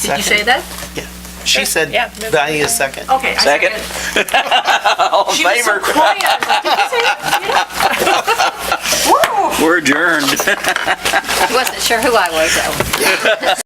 Did you say that? She said, Yeah. Diane is second. Okay. I Second? All in She was so favor? quiet. Did you say that? We're adjourned. Wasn't sure who I was though.